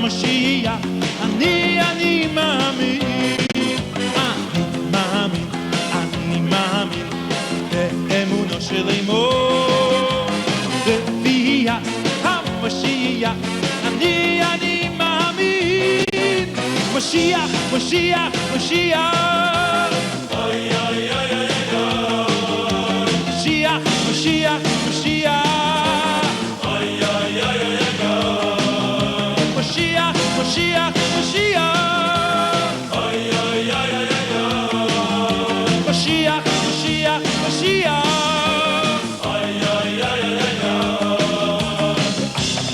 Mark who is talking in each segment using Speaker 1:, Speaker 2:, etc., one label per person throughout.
Speaker 1: המשיח, אני מאמין, אני מאמין, באמונו של אמו, והביאה המשיח, אני מאמין, משיח, משיח, משיח, אוי אוי אוי אוי אוי, משיח, משיח, משיח, אוי אוי אוי אוי אוי, משיח, משיח, משיח, אוי אוי אוי אוי אוי, משיח, משיח, משיח, אוי אוי אוי אוי,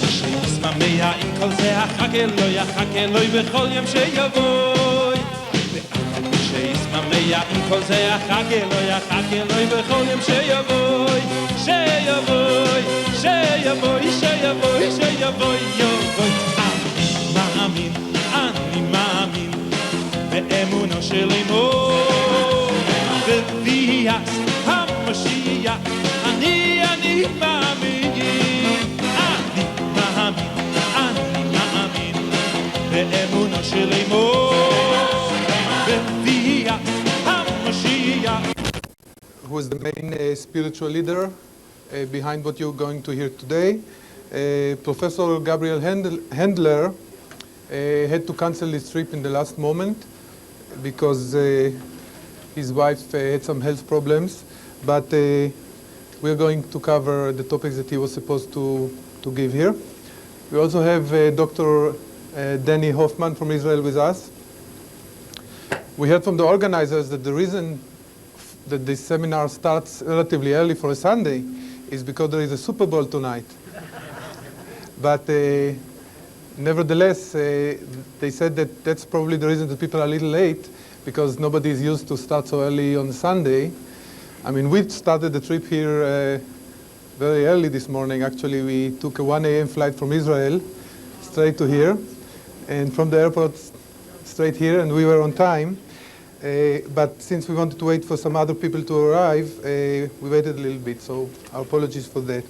Speaker 1: שיסממיה עם כל זה החג אלוהי בכל יום שיבוא, שיסממיה עם כל זה החג אלוהי בכל יום שיבוא, שיבוא, שיבוא, שיבוא, שיבוא, יבוא, אני מאמין, באמונו של אמו, בביאת המשיח, אני מאמין, אני מאמין, באמונו של אמו, בביאת המשיח.
Speaker 2: Who is the main spiritual leader behind what you're going to hear today. Professor Gabriel Handler had to cancel his trip in the last moment because his wife had some health problems, but we're going to cover the topics that he was supposed to give here. We also have Dr. Danny Hoffman from Israel with us. We heard from the organizers that the reason that this seminar starts relatively early for a Sunday is because there is a Super Bowl tonight. But nevertheless, they said that that's probably the reason that people are a little late, because nobody is used to start so early on Sunday. I mean, we started the trip here very early this morning. Actually, we took a 1 a.m. flight from Israel straight to here, and from the airport straight here, and we were on time. But since we wanted to wait for some other people to arrive, we waited a little bit, so our apologies for that.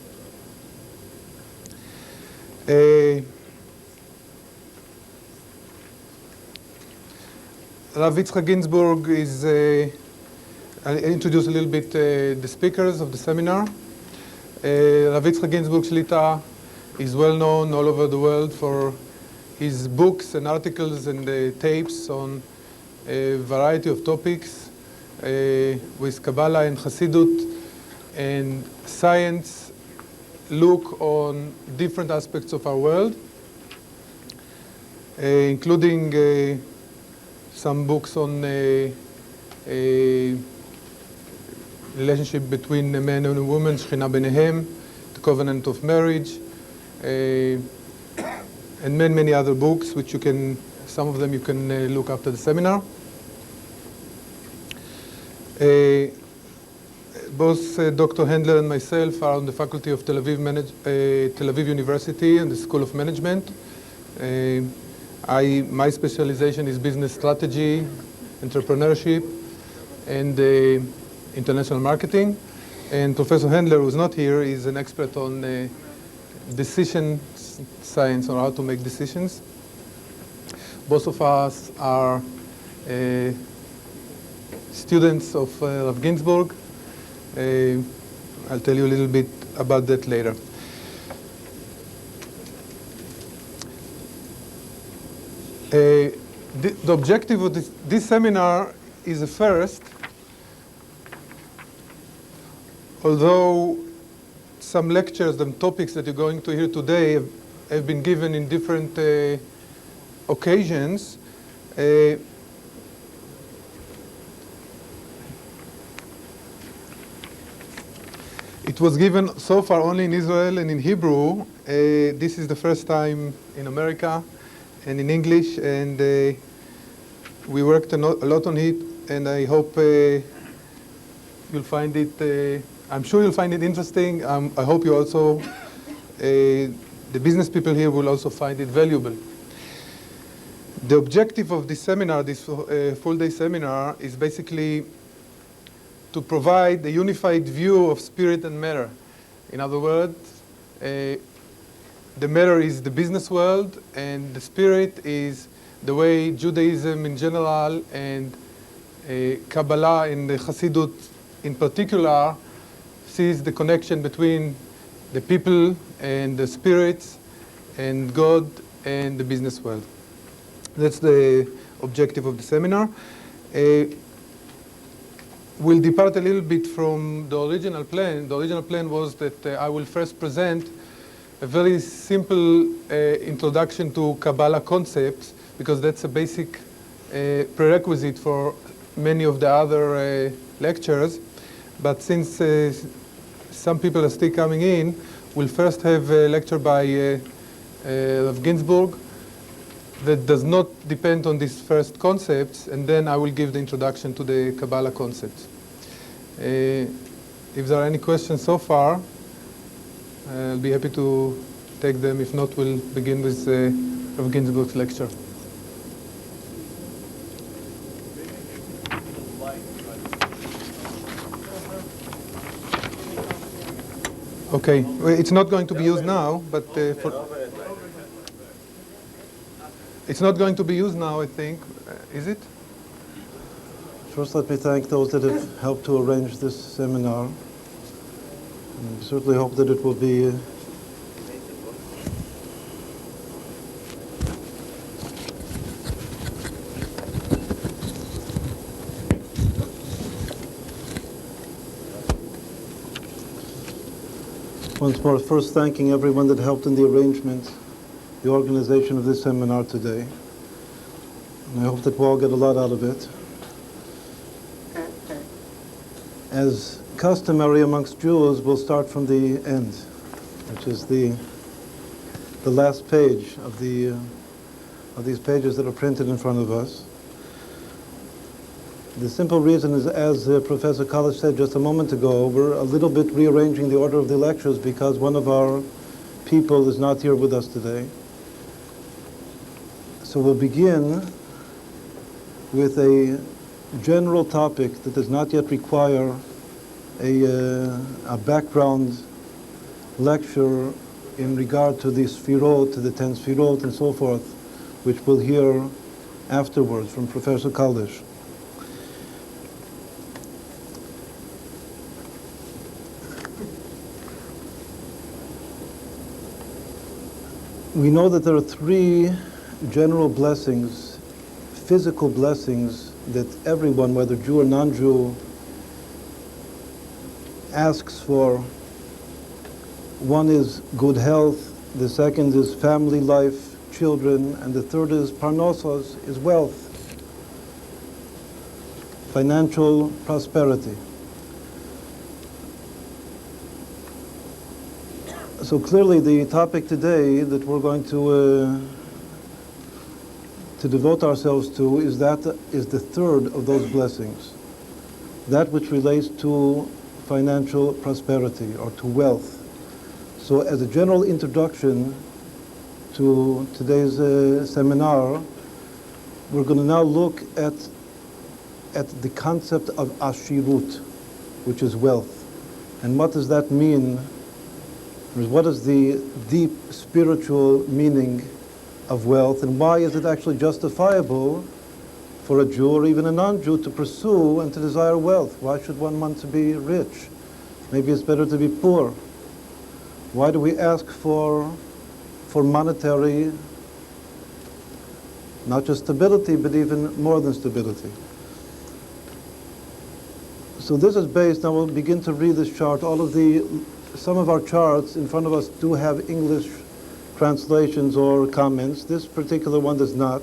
Speaker 2: Rabbi Yitzhak Ginsburg is, I'll introduce a little bit the speakers of the seminar. Rabbi Yitzhak Ginsburg Shlita is well known all over the world for his books and articles and tapes on a variety of topics with Kabbalah and Hasidut and science look on different aspects of our world, including some books on a relationship between a man and a woman, Shechina Benehem, the covenant of marriage, and many other books, which you can, some of them you can look after the seminar. Both Dr. Handler and myself are on the faculty of Tel Aviv University and the School of Management. My specialization is business strategy, entrepreneurship, and international marketing. And Professor Handler, who's not here, is an expert on decision science, or how to make decisions. Both of us are students of Ginsburg. I'll tell you a little bit about that later. The objective of this seminar is a first, although some lectures and topics that you're going to hear today have been given in different occasions. It was given so far only in Israel and in Hebrew. This is the first time in America and in English, and we worked a lot on it, and I hope you'll find it, I'm sure you'll find it interesting. I hope you also, the business people here will also find it valuable. The objective of this seminar, this full-day seminar, is basically to provide a unified view of spirit and matter. In other words, the matter is the business world, and the spirit is the way Judaism in general and Kabbalah and the Hasidut in particular sees the connection between the people and the spirits and God and the business world. That's the objective of the seminar. We'll depart a little bit from the original plan. The original plan was that I will first present a very simple introduction to Kabbalah concepts, because that's a basic prerequisite for many of the other lectures. But since some people are still coming in, we'll first have a lecture by Rav Ginsburg that does not depend on these first concepts, and then I will give the introduction to the Kabbalah concepts. If there are any questions so far, I'll be happy to take them. If not, we'll begin with Rav Ginsburg's lecture. Okay, well, it's not going to be used now, but it's not going to be used now, I think. Is it?
Speaker 3: First, let me thank those that have helped to arrange this seminar. And I certainly hope that it will be once more, first thanking everyone that helped in the arrangement, the organization of this seminar today. And I hope that we'll all get a lot out of it. As customary amongst Jews, we'll start from the end, which is the last page of these pages that are printed in front of us. The simple reason is, as Professor Kalisch said just a moment ago, we're a little bit rearranging the order of the lectures because one of our people is not here with us today. So we'll begin with a general topic that does not yet require a background lecture in regard to the Sfirot, to the 10 Sfirot and so forth, which we'll hear afterwards from Professor Kalisch. We know that there are three general blessings, physical blessings, that everyone, whether Jew or non-Jew, asks for. One is good health, the second is family life, children, and the third is parnosos, is wealth, financial prosperity. So clearly the topic today that we're going to devote ourselves to is the third of those blessings, that which relates to financial prosperity or to wealth. So as a general introduction to today's seminar, we're going to now look at the concept of ashirut, which is wealth. And what does that mean? What is the deep spiritual meaning of wealth, and why is it actually justifiable for a Jew or even a non-Jew to pursue and to desire wealth? Why should one want to be rich? Maybe it's better to be poor. Why do we ask for monetary, not just stability, but even more than stability? So this is based, now we'll begin to read this chart. Some of our charts in front of us do have English translations or comments. This particular one does not.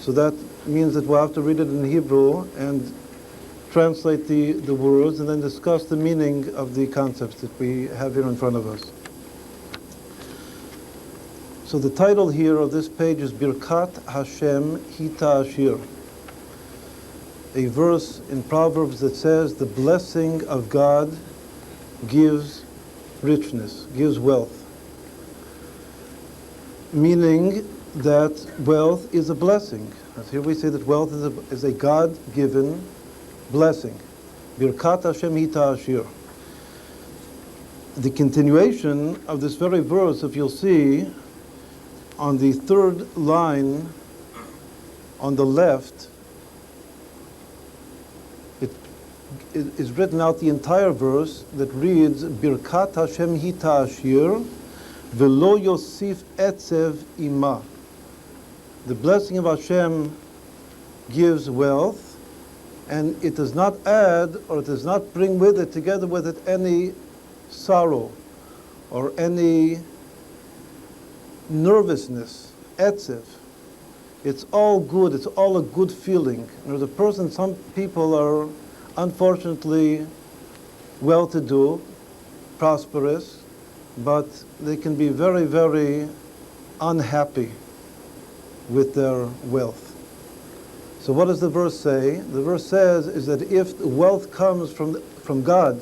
Speaker 3: So that means that we'll have to read it in Hebrew and translate the words and then discuss the meaning of the concepts that we have here in front of us. So the title here of this page is Birkat Hashem Hita Ashir, a verse in Proverbs that says the blessing of God gives richness, gives wealth. Meaning that wealth is a blessing. As here we say that wealth is a God-given blessing. Birkat Hashem Hita Ashir. the continuation of this very verse, if you'll see, on the third line on the left, it is written out the entire verse that reads, Birkat Hashem hi ta'ashir, velo yosif etzev ima. The blessing of Hashem gives wealth, and it does not add, or it does not bring with it, together with it, any sorrow or any nervousness, etzev. It's all good, it's all a good feeling. There's a person, some people are unfortunately well-to-do, prosperous, but they can be very, very unhappy with their wealth. So what does the verse say? The verse says is that if wealth comes from God,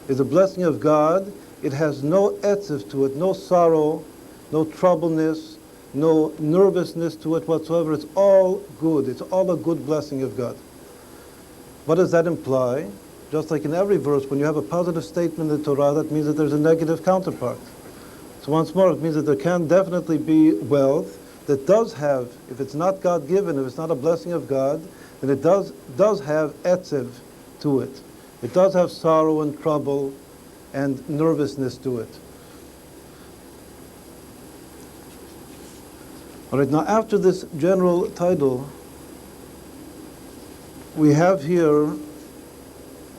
Speaker 3: is a blessing of God, it has no etzev to it, no sorrow, no troubleness, no nervousness to it whatsoever. It's all good. It's all a good blessing of God. What does that imply? Just like in every verse, when you have a positive statement in the Torah, that means that there's a negative counterpart. So once more, it means that there can definitely be wealth that does have, if it's not God-given, if it's not a blessing of God, then it does have etzev to it. It does have sorrow and trouble and nervousness to it. All right, now after this general title, we have here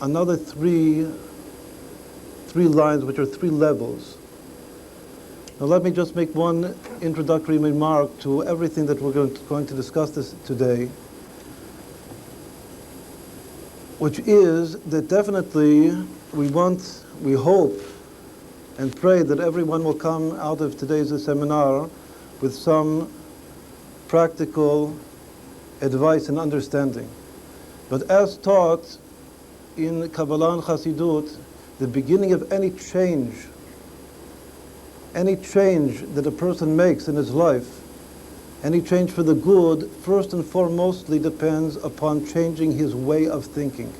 Speaker 3: another three lines, which are three levels. Now let me just make one introductory remark to everything that we're going to discuss this today, which is that definitely we hope and pray that everyone will come out of today's seminar with some practical advice and understanding. But as taught in Kabbalah and Chassidut, the beginning of any change that a person makes in his life, any change for the good, first and foremostly depends upon changing his way of thinking.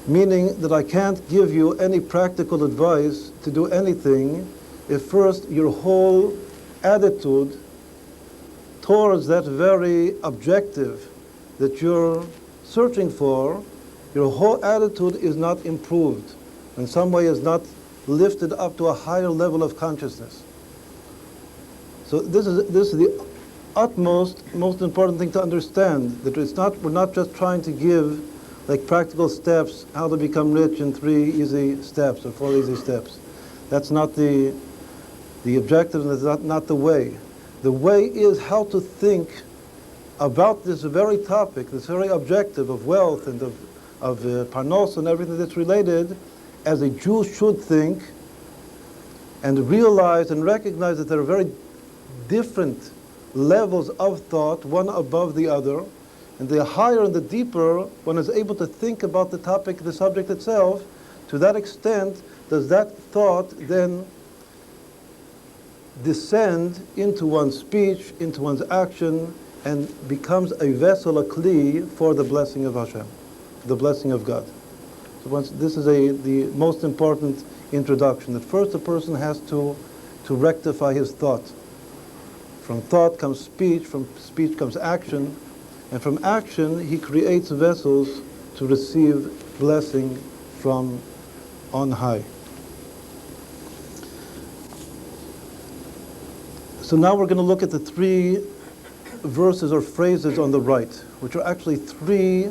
Speaker 3: Meaning that I can't give you any practical advice to do anything if first your whole attitude towards that very objective that you're searching for, your whole attitude is not improved, in some way is not lifted up to a higher level of consciousness. So this is the utmost, most important thing to understand, that we're not just trying to give like practical steps, how to become rich in 3 easy steps or 4 easy steps. That's not the objective, and that's not the way. The way is how to think about this very topic, this very objective of wealth and of parnos and everything that's related, as a Jew should think, and realize and recognize that there are very different levels of thought, one above the other, and the higher and the deeper one is able to think about the topic, the subject itself, to that extent does that thought then descend into one's speech, into one's action, and becomes a vessel, a kli, for the blessing of Hashem, the blessing of God. So this is the most important introduction, that first a person has to rectify his thought. From thought comes speech, from speech comes action, and from action he creates vessels to receive blessing from on high. So now we're going to look at the 3 verses or phrases on the right, which are actually 3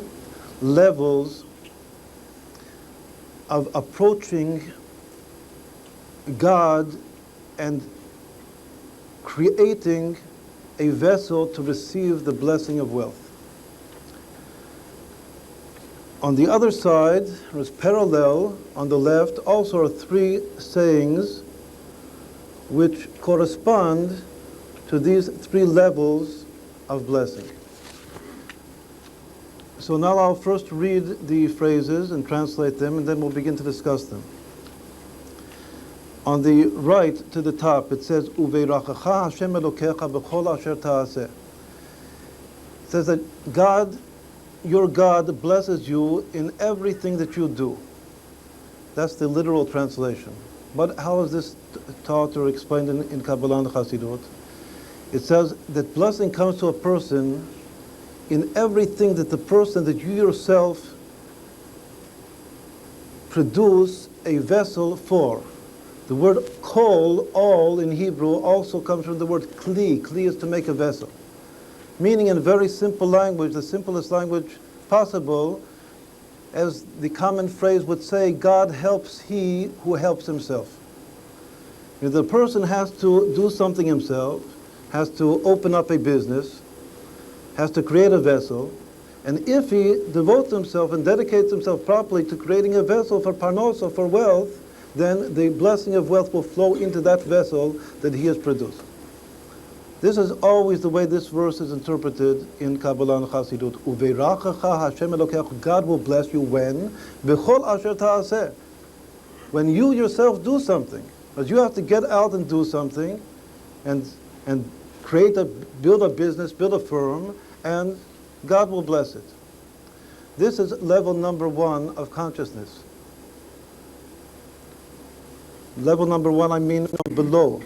Speaker 3: levels of approaching God and creating a vessel to receive the blessing of wealth. On the other side, there's parallel on the left, also are 3 sayings which correspond to these 3 levels of blessing. So now I'll first read the phrases and translate them, and then we'll begin to discuss them. On the right to the top, it says, "Uveirachacha Hashem Elokecha b'chol asher ta'aseh." It says that God, your God, blesses you in everything that you do. That's the literal translation. But how is this taught or explained in Kabbalah and Chassidut? It says that blessing comes to a person in everything that the person, that you yourself produce a vessel for. The word kol, all in Hebrew, also comes from the word kli. Kli is to make a vessel. Meaning in very simple language, the simplest language possible, as the common phrase would say, God helps he who helps himself. If the person has to do something himself, has to open up a business, has to create a vessel, and if he devotes himself and dedicates himself properly to creating a vessel for parnosa, for wealth, then the blessing of wealth will flow into that vessel that he has produced. This is always the way this verse is interpreted in Kabbalah and Chassidut. Uveirachacha Hashem Elokecha, God will bless you when? B'chol asher ta'aseh. When you yourself do something. But you have to get out and do something and build a business, build a firm, and God will bless it. This is level number 1 of consciousness. Level number 1, I mean from below.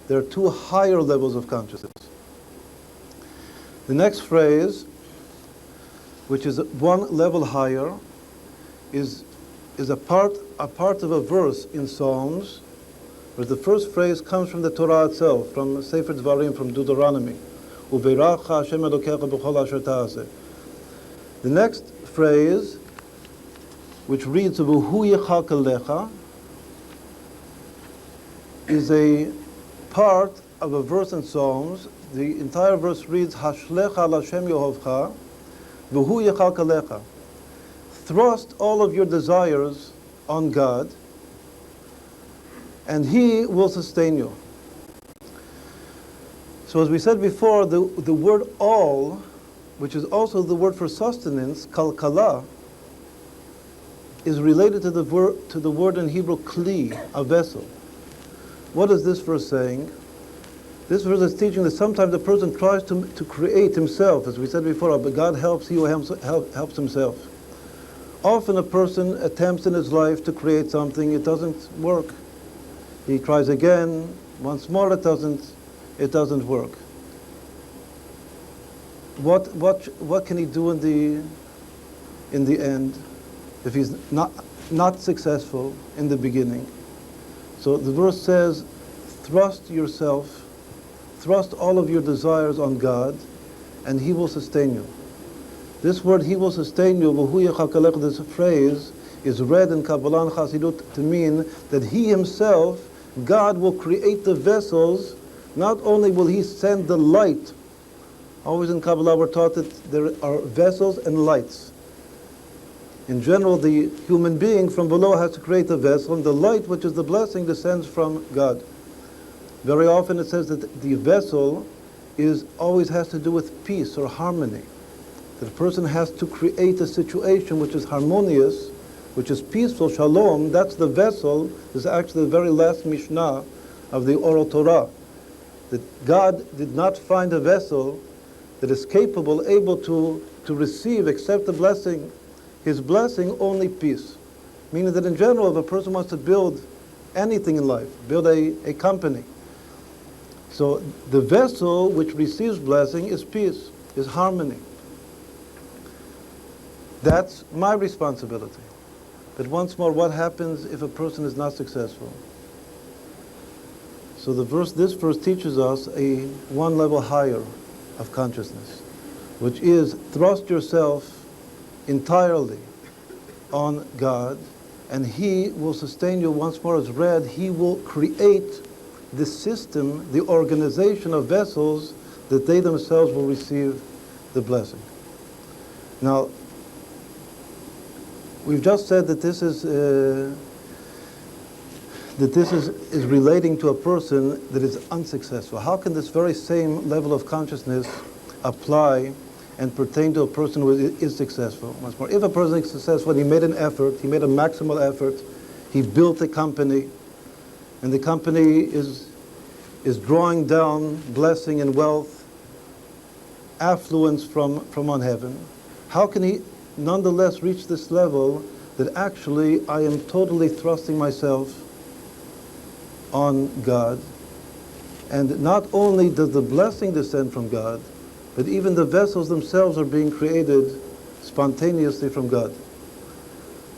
Speaker 3: There are 2 higher levels of consciousness. The next phrase, which is 1 level higher, is a part of a verse in Psalms, where the first phrase comes from the Torah itself, from Sefer Dvarim, from Deuteronomy. Uveiracha Hashem Elokecha b'chol asher ta'aseh. The next phrase, which reads V'hu yichak elecha, is a part of a verse in Psalms. The entire verse reads Hashlecha al Hashem Yehovcha V'hu yichak elecha. Thrust all of your desires on God, and he will sustain you. So as we said before, the word all, which is also the word for sustenance, kalkala, is related to the word in Hebrew kli, a vessel. What is this verse saying? This verse is teaching that sometimes the person tries to create himself, as we said before, but God helps he who helps himself. Often a person attempts in his life to create something, it doesn't work. He tries again, once more it doesn't work. What can he do in the end if he's not successful in the beginning? So the verse says, thrust all of your desires on God, and he will sustain you. This word, he will sustain you, this phrase, is read in Kabbalah and Chassidut to mean that he himself, God, will create the vessels. Not only will he send the light. Always in Kabbalah we're taught that there are vessels and lights. In general, the human being from below has to create a vessel, and the light, which is the blessing, descends from God. Very often it says that the vessel always has to do with peace or harmony. That a person has to create a situation which is harmonious, which is peaceful, shalom. That's the vessel. This is actually the very last Mishnah of the Oral Torah. That God did not find a vessel that is capable, able to receive, accept the blessing, his blessing, only peace. Meaning that in general, if a person wants to build anything in life, build a company, so the vessel which receives blessing is peace, is harmony. That's my responsibility. But once more, what happens if a person is not successful? So this verse teaches us a 1 level higher of consciousness, which is thrust yourself entirely on God, and he will sustain you. Once more, as read, he will create the system, the organization of vessels that they themselves will receive the blessing. Now, we've just said that this is relating to a person that is unsuccessful. How can this very same level of consciousness apply and pertain to a person who is successful? Once more, if a person is successful, he made an effort, he made a maximal effort, he built a company, and the company is drawing down blessing and wealth, affluence from on heaven. How can he nonetheless reach this level that actually I am totally thrusting myself on God. And not only does the blessing descend from God, but even the vessels themselves are being created spontaneously from God.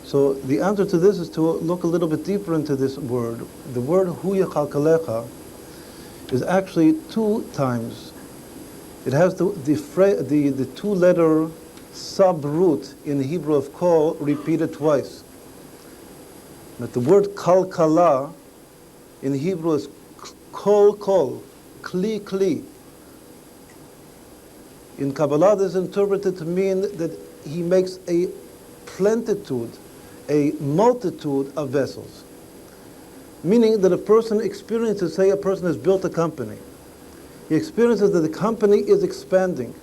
Speaker 3: So the answer to this is to look a little bit deeper into this word. The word hu yechalkalecha is actually 2 times. It has the 2-letter sub-root in the Hebrew of kol repeated twice. But the word kalkala in Hebrew is kol, kli, kli. In Kabbalah, this is interpreted to mean that he makes a plentitude, a multitude of vessels. Meaning that a person experiences, say a person has built a company. He experiences that the company is expanding.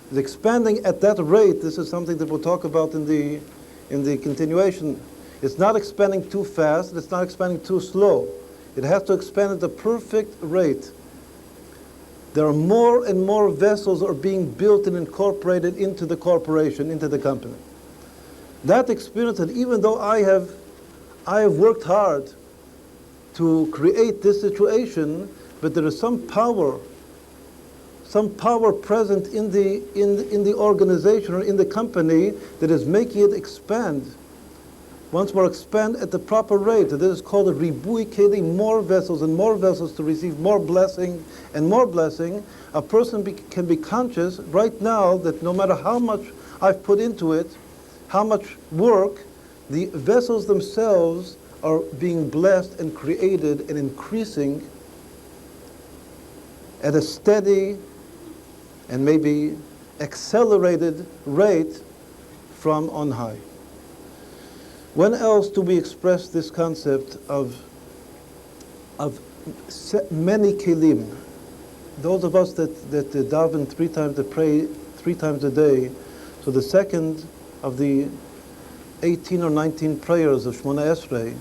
Speaker 3: It's expanding at that rate. This is something that we'll talk about in the continuation. It's not expanding too fast, it's not expanding too slow. It has to expand at the perfect rate. There are more and more vessels are being built and incorporated into the corporation, into the company. That experience, that even though I have worked hard to create this situation, but there is some power present in the organization or in the company that is making it expand. Once more expand at the proper rate. This is called a ribui kelim, more vessels and more vessels to receive more blessing and more blessing. A person can be conscious right now that no matter how much I've put into it, how much work, the vessels themselves are being blessed and created and increasing at a steady and maybe accelerated rate from on high. When else do we express this concept of many kelim? Those of us that daven 3 times, that pray 3 times a day, so the second of the 18 or 19 prayers of Shmona Esrei,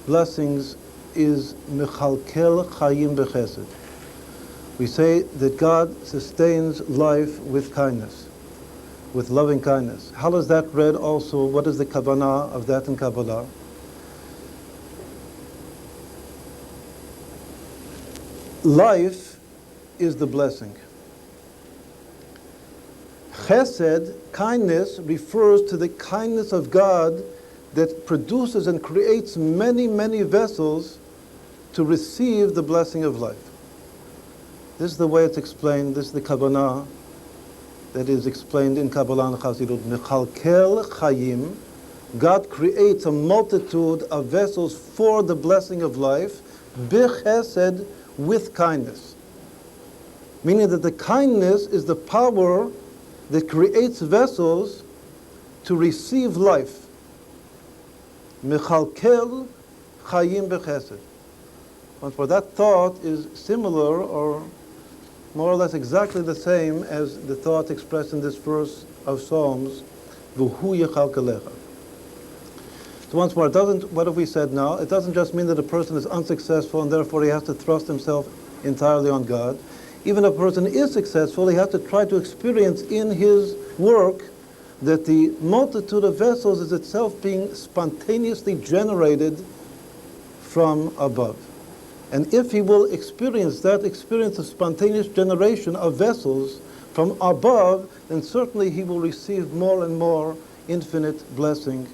Speaker 3: blessings, is Mechalkel Chayim B'Chesed. We say that God sustains life with kindness, with loving kindness. How is that read also? What is the kavanah of that in Kabbalah? Life is the blessing. Chesed, kindness, refers to the kindness of God that produces and creates many, many vessels to receive the blessing of life. This is the way it's explained. This is the kavanah that is explained in Kabbalah and Chassidut. Mechalkel Chayim, God creates a multitude of vessels for the blessing of life, b'chesed, with kindness. Meaning that the kindness is the power that creates vessels to receive life. Mechalkel Chayim b'chesed. Once more, that thought is similar or more or less exactly the same as the thought expressed in this verse of Psalms, V'hu yechalkelecha. So once more, what have we said now? It doesn't just mean that a person is unsuccessful and therefore he has to thrust himself entirely on God. Even if a person is successful, he has to try to experience in his work that the multitude of vessels is itself being spontaneously generated from above. And if he will experience that experience of spontaneous generation of vessels from above, then certainly he will receive more and more infinite blessing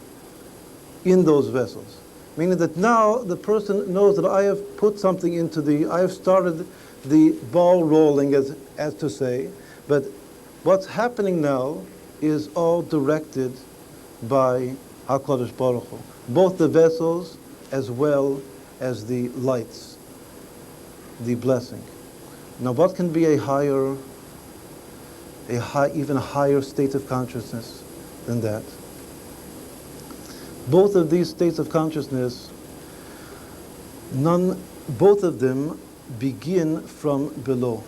Speaker 3: in those vessels. Meaning that now the person knows that I have put something into I have started the ball rolling, as to say, but what's happening now is all directed by HaKadosh Baruch Hu, both the vessels as well as the lights, the blessing. Now, what can be even a higher state of consciousness than that? Both of these states of consciousness, both of them begin from below.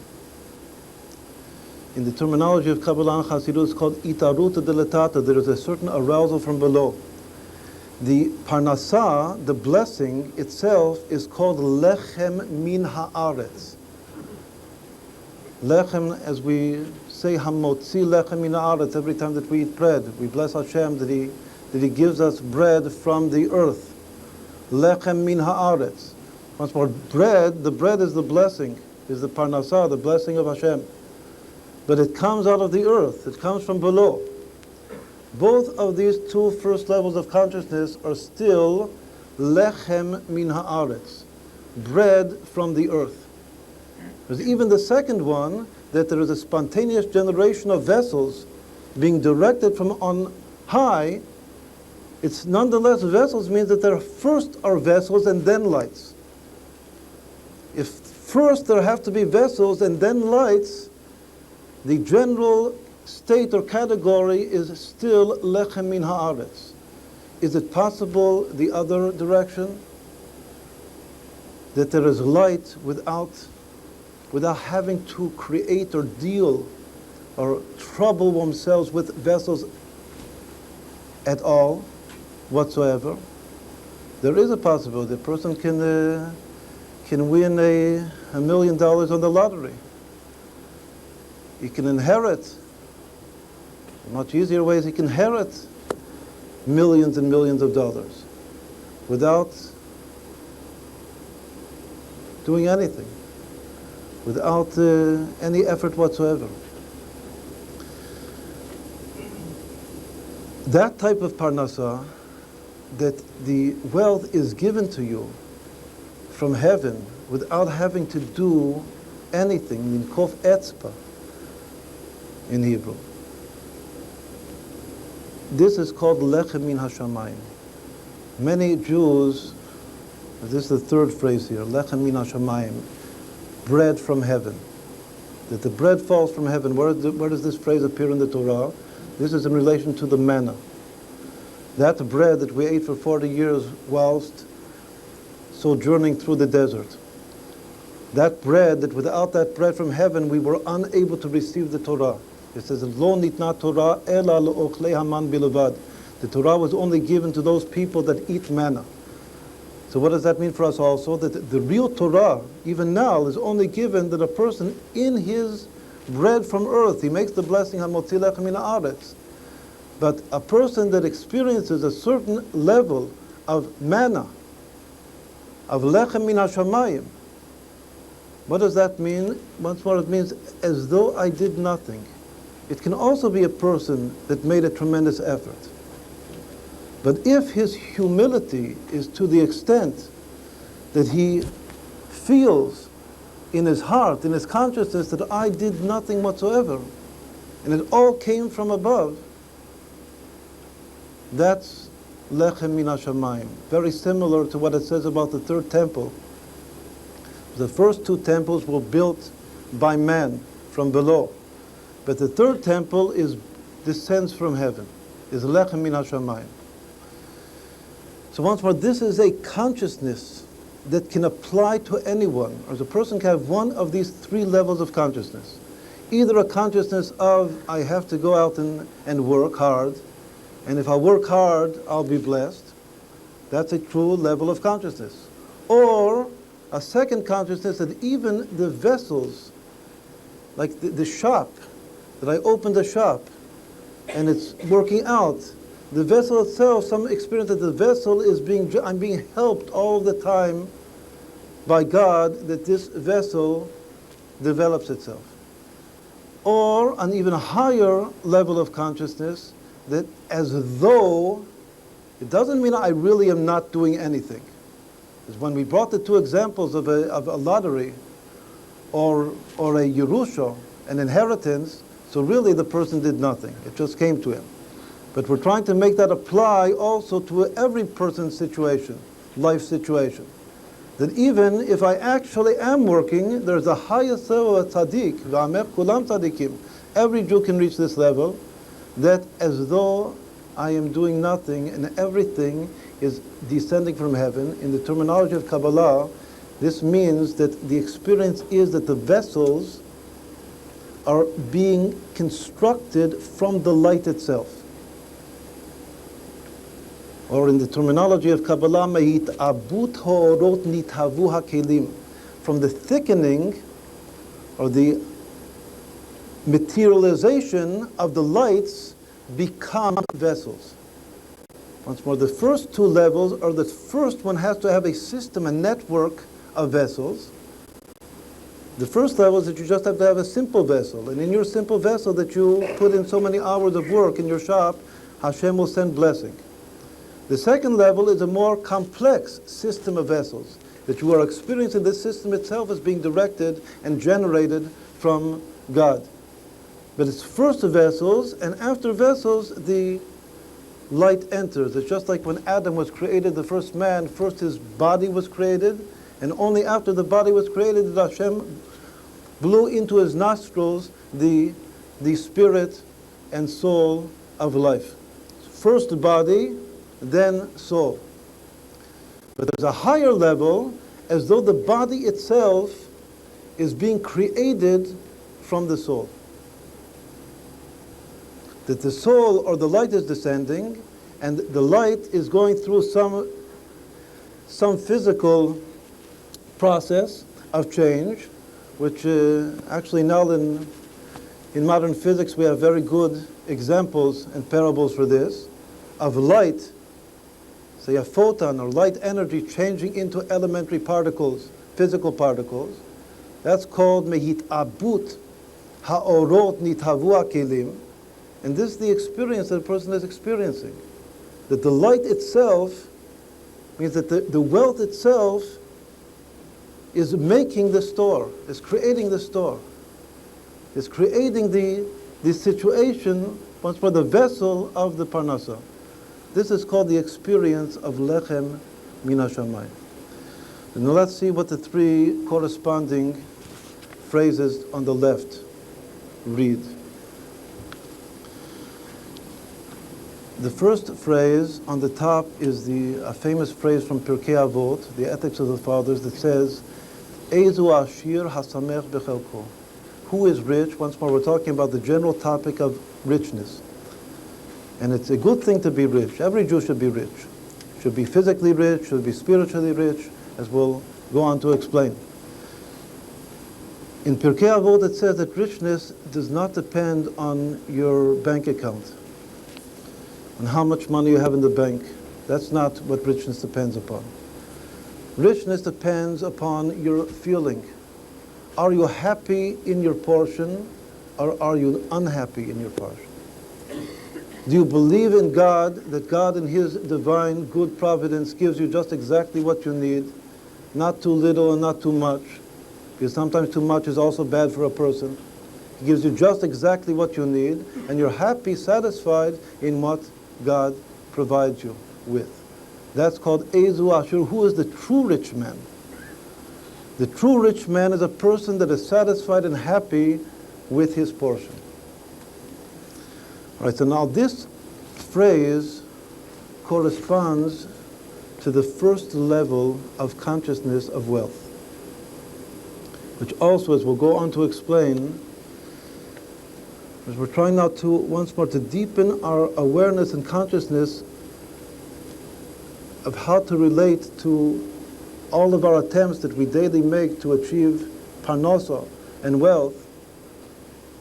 Speaker 3: In the terminology of Kabbalah and Chassidut, it's called itaruta deletata. There is a certain arousal from below. The parnasah, the blessing itself, is called lechem min haaretz. Lechem, as we say, hamotzi lechem min haaretz, every time that we eat bread, we bless Hashem that He that he gives us bread from the earth. Lechem min haaretz. Once more, bread, the bread is the blessing, is the parnasah, the blessing of Hashem. But it comes out of the earth, it comes from below. Both of these two first levels of consciousness are still lechem min haaretz, bread from the earth. There's even the second one, that there is a spontaneous generation of vessels being directed from on high. It's nonetheless vessels, means that there first are vessels and then lights. If first there have to be vessels and then lights, the general state or category is still lechem min haaretz. Is it possible the other direction? That there is light without having to create or deal or trouble themselves with vessels at all, whatsoever? There is a possibility. A person can win $1 million on the lottery. He can inherit. A much easier way is he can inherit millions and millions of dollars without doing anything, without any effort whatsoever. That type of parnasah, that the wealth is given to you from heaven without having to do anything, in kof etzpa in Hebrew. This is called lechem min hashamayim. Many Jews, this is the third phrase here, lechem min hashamayim, bread from heaven. That the bread falls from heaven. Where does this phrase appear in the Torah? This is in relation to the manna. That bread that we ate for 40 years whilst sojourning through the desert. That bread, that without that bread from heaven, we were unable to receive the Torah. It says, Lo nitna Torah ela le'ochlei haman bilavad. The Torah was only given to those people that eat manna. So what does that mean for us also? That the real Torah, even now, is only given that a person in his bread from earth, he makes the blessing hamotzi lechem min haaretz. But a person that experiences a certain level of manna, of lechem min hashamayim, what does that mean? Once more, it means as though I did nothing. It can also be a person that made a tremendous effort. But if his humility is to the extent that he feels in his heart, in his consciousness, that I did nothing whatsoever, and it all came from above, that's lechem min hashamayim. Very similar to what it says about the third temple. The first two temples were built by man from below. But the third temple descends from heaven, is lechem min hashamayim. So once more, this is a consciousness that can apply to anyone, or the person can have one of these three levels of consciousness. Either a consciousness of, I have to go out and work hard, and if I work hard, I'll be blessed. That's a true level of consciousness. Or a second consciousness that even the vessels, like the shop, that I opened the shop, and it's working out, the vessel itself, some experience that the vessel is I'm being helped all the time by God, that this vessel develops itself. Or an even higher level of consciousness, that as though, it doesn't mean I really am not doing anything. Because when we brought the two examples of a lottery or a Yerusha, an inheritance, so really the person did nothing. It just came to him. But we're trying to make that apply also to every person's situation, life situation. That even if I actually am working, there's a highest level of tzaddik, v'amech kulam tzaddikim. Every Jew can reach this level, that as though I am doing nothing and everything is descending from heaven. In the terminology of Kabbalah, this means that the experience is that the vessels are being constructed from the light itself. Or in the terminology of Kabbalah, from the thickening or the materialization of the lights become vessels. Once more, the first two levels are that first one has to have a system, a network of vessels. The first level is that you just have to have a simple vessel. And in your simple vessel that you put in so many hours of work in your shop, Hashem will send blessing. The second level is a more complex system of vessels, that you are experiencing this system itself as being directed and generated from God. But it's first the vessels, and after vessels, the light enters. It's just like when Adam was created, the first man, first his body was created, and only after the body was created did Hashem blew into his nostrils the spirit and soul of life. First the body, then soul. But there's a higher level, as though the body itself is being created from the soul. That the soul or the light is descending, and the light is going through some physical process of change, which actually now in modern physics we have very good examples and parables for this, of light, say a photon or light energy changing into elementary particles, physical particles. That's called mehit'abut ha'orot nithavu ha'kelim. And this is the experience that a person is experiencing. That the light itself means that the wealth itself is making the store, is creating the store, is creating the situation, once more the vessel of the parnasa. This is called the experience of lechem min hashamayim. Now let's see what the three corresponding phrases on the left read. The first phrase on the top is a famous phrase from Pirkei Avot, the Ethics of the Fathers, that says, Eizu ashir hasamech bechelko. Who is rich? Once more, we're talking about the general topic of richness. And it's a good thing to be rich. Every Jew should be rich. Should be physically rich, should be spiritually rich, as we'll go on to explain. In Pirkei Avot it says that richness does not depend on your bank account, on how much money you have in the bank. That's not what richness depends upon. Richness depends upon your feeling. Are you happy in your portion, or are you unhappy in your portion? Do you believe in God, that God in His divine good providence gives you just exactly what you need, not too little and not too much, because sometimes too much is also bad for a person. He gives you just exactly what you need, and you're happy, satisfied in what God provides you with. That's called Eizu Ashur. Who is the true rich man? The true rich man is a person that is satisfied and happy with his portion. All right, so now this phrase corresponds to the first level of consciousness of wealth, which also, as we'll go on to explain, as we're trying now to, once more, to deepen our awareness and consciousness of how to relate to all of our attempts that we daily make to achieve parnasa and wealth,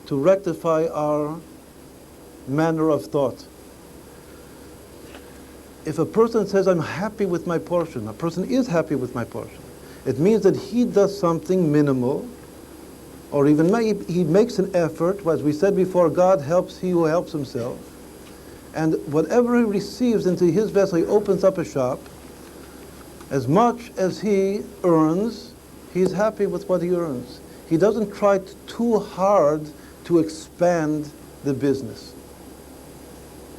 Speaker 3: to rectify our manner of thought. If a person says, I'm happy with my portion, a person is happy with my portion, it means that he does something minimal, or even he makes an effort. As we said before, God helps he who helps himself. And whatever he receives into his vessel, he opens up a shop. As much as he earns, he's happy with what he earns. He doesn't try too hard to expand the business,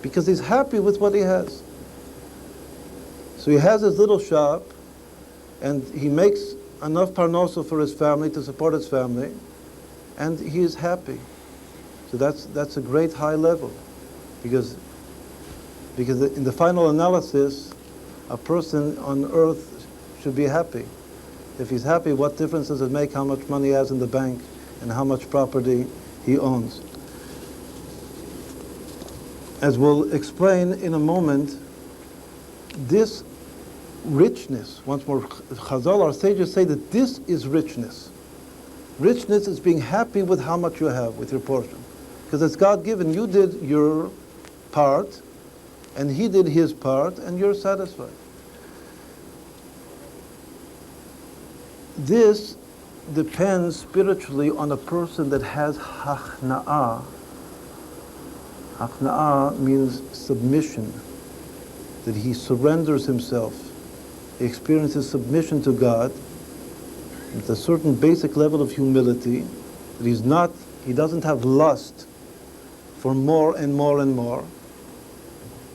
Speaker 3: because he's happy with what he has. So he has his little shop, and he makes enough parnasa for his family to support his family, and he is happy. So that's a great high level, because in the final analysis, a person on earth should be happy. If he's happy, what difference does it make how much money he has in the bank and how much property he owns? As we'll explain in a moment, this richness, once more, Chazal, our sages say that this is richness. Richness is being happy with how much you have, with your portion. Because it's God-given. You did your part, and he did his part, and you're satisfied. This depends spiritually on a person that has hachna'ah. Hachna'ah means submission, that he surrenders himself. He experiences submission to God with a certain basic level of humility, that he doesn't have lust for more and more and more.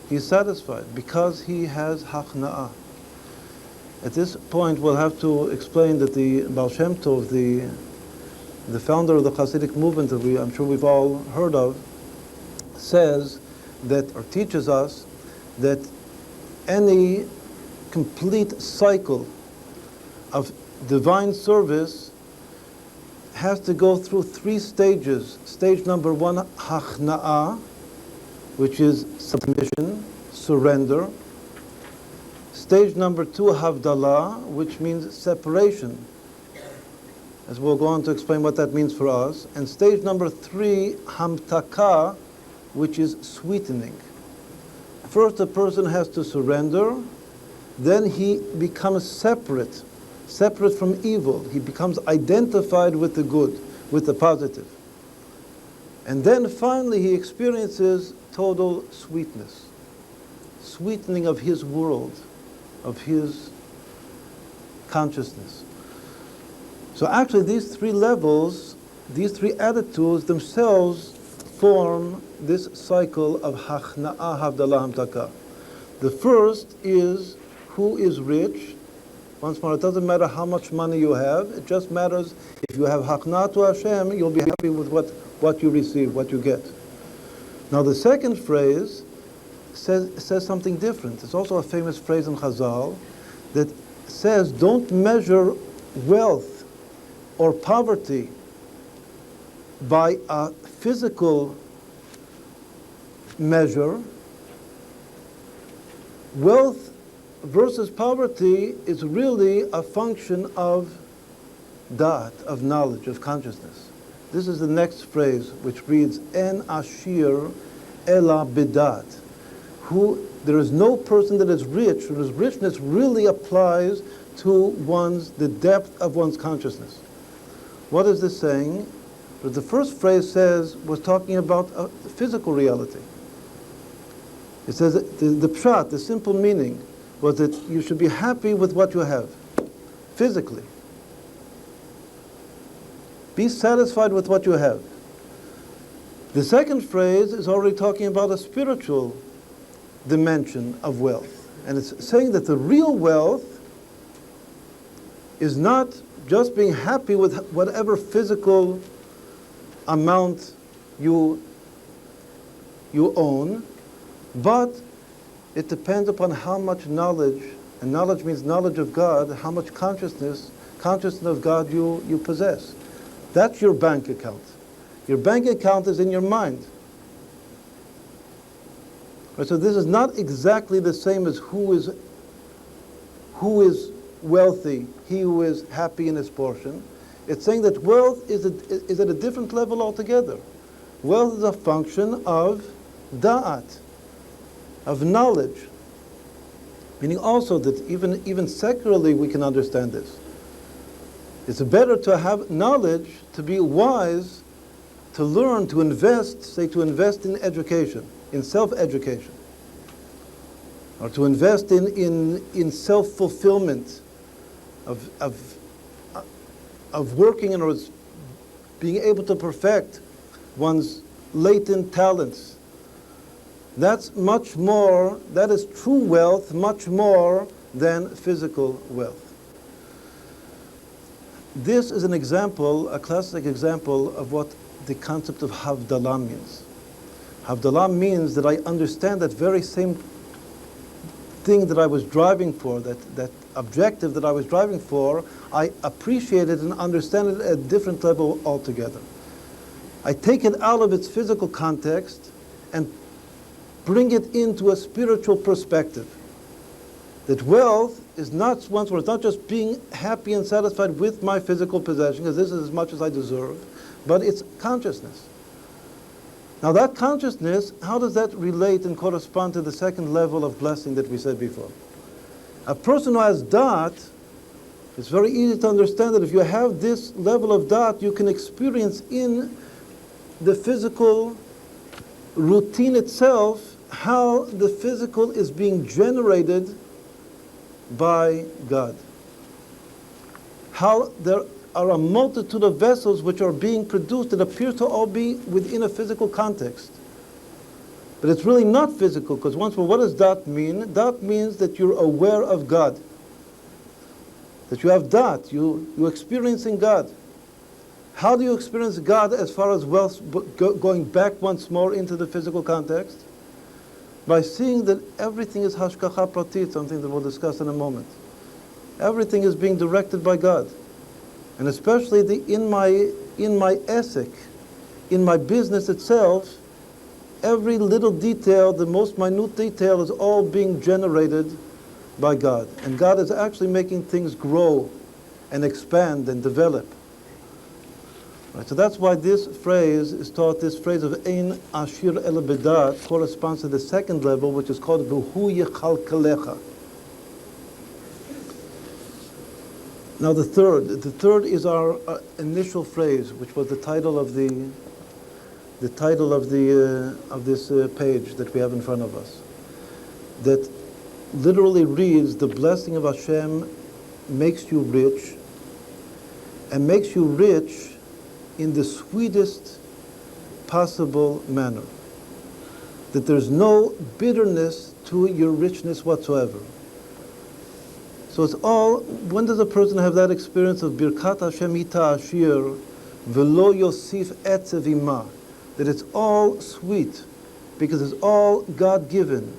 Speaker 3: He's satisfied because he has hachna'ah. At this point, we'll have to explain that the Baal Shem Tov, the founder of the Hasidic movement that I'm sure we've all heard of, says that, or teaches us, that any complete cycle of divine service has to go through 3 stages. Stage number 1, hachna'ah, which is submission, surrender. Stage number 2, havdalah, which means separation, as we'll go on to explain what that means for us. And stage number 3, hamtakah, which is sweetening. First, a person has to surrender, then he becomes separate from evil. He becomes identified with the good, with the positive. And then finally he experiences total sweetness, sweetening of his world, of his consciousness. So actually these 3 levels, these 3 attitudes themselves form this cycle of hachna'ah, havdalah, hamtakah. The first is who is rich. Once more, it doesn't matter how much money you have, it just matters if you have hachna'ah to Hashem, you'll be happy with what you receive, what you get. Now the second phrase says something different. It's also a famous phrase in Chazal that says, don't measure wealth or poverty by a physical measure. Wealth versus poverty is really a function of da'at, of knowledge, of consciousness. This is the next phrase, which reads, En ashir ela bidat. There is no person that is rich, whose richness really applies to the depth of one's consciousness. What is this saying? The first phrase was talking about a physical reality. It says that the pshat, the simple meaning, was that you should be happy with what you have, physically. Be satisfied with what you have. The second phrase is already talking about a spiritual dimension of wealth. And it's saying that the real wealth is not just being happy with whatever physical amount you own, but it depends upon how much knowledge, and knowledge means knowledge of God, how much consciousness of God you possess. That's your bank account. Your bank account is in your mind. Right, so this is not exactly the same as who is wealthy, he who is happy in his portion. It's saying that wealth is at a different level altogether. Wealth is a function of da'at, of knowledge. Meaning also that even secularly we can understand this. It's better to have knowledge, to be wise, to learn, to invest in education, in self-education, or to invest in self-fulfillment, of working in order being able to perfect one's latent talents. That's much more, that is true wealth, much more than physical wealth. This is an example, a classic example of what the concept of havdalah means. Havdalah means that I understand that very same thing that I was driving for, that objective that I was driving for, I appreciate it and understand it at a different level altogether. I take it out of its physical context and bring it into a spiritual perspective. That wealth is not once more, it's not just being happy and satisfied with my physical possession, because this is as much as I deserve, but it's consciousness. Now that consciousness, how does that relate and correspond to the second level of blessing that we said before? A person who has da'at, it's very easy to understand that if you have this level of da'at, you can experience in the physical routine itself how the physical is being generated by God. How there are a multitude of vessels which are being produced that appear to all be within a physical context. But it's really not physical, because once more, what does that mean? That means that you're aware of God. That you have that, you're experiencing God. How do you experience God as far as wealth, going back once more into the physical context? By seeing that everything is hashgacha pratit, something that we'll discuss in a moment. Everything is being directed by God. And especially in my esek, in my business itself, every little detail, the most minute detail, is all being generated by God. And God is actually making things grow and expand and develop. Right, so that's why this phrase is taught, this phrase of Ein Ashir El Bedat corresponds to the second level, which is called V'hu Yechalkalecha. Now the third is our initial phrase, which was the title of this page that we have in front of us, that literally reads, the blessing of Hashem makes you rich, and makes you rich in the sweetest possible manner. That there's no bitterness to your richness whatsoever. So it's all, when does a person have that experience of Birkat Hashem Ita Ashir, Velo Yosif Etzev Ima, that it's all sweet, because it's all God-given,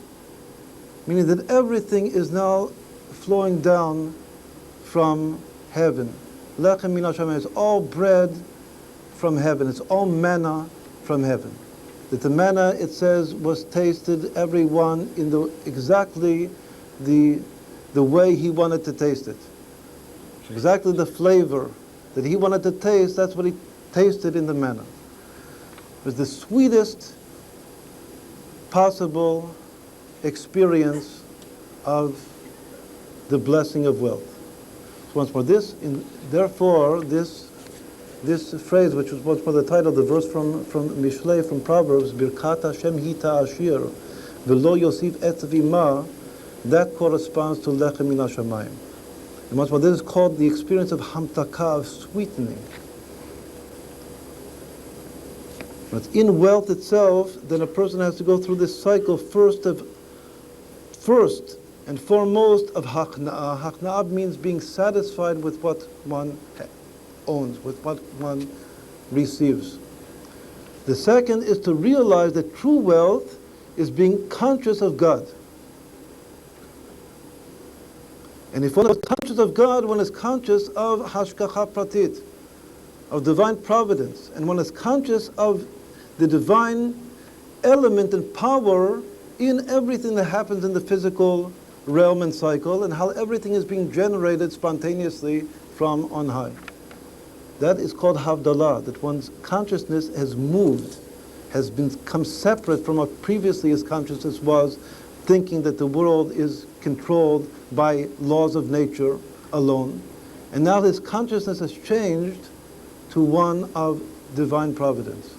Speaker 3: meaning that everything is now flowing down from heaven. Lechem min Hashem, it's all bread from heaven, it's all manna from heaven. That the manna, it says, was tasted, everyone, in exactly the way he wanted to taste it. Exactly the flavor that he wanted to taste, that's what he tasted in the manna. It was the sweetest possible experience of the blessing of wealth. So once more, therefore, this phrase, which was once more the title, the verse from Mishlei, from Proverbs, Birkat Hashem Hita Ashir, Velo Yosif Etzev Ima, that corresponds to Lechem min Hashamayim. And once more, this is called the experience of Hamtaka, of sweetening. But in wealth itself, then a person has to go through this cycle first and foremost of Hakna'ah. Hakna'ah means being satisfied with what one owns, with what one receives. The second is to realize that true wealth is being conscious of God. And if one is conscious of God, one is conscious of Hashgacha Pratit, of divine providence, and one is conscious of the divine element and power in everything that happens in the physical realm and cycle, and how everything is being generated spontaneously from on high. That is called Havdalah, that one's consciousness has moved, has become separate from what previously his consciousness was, thinking that the world is controlled by laws of nature alone. And now his consciousness has changed to one of divine providence.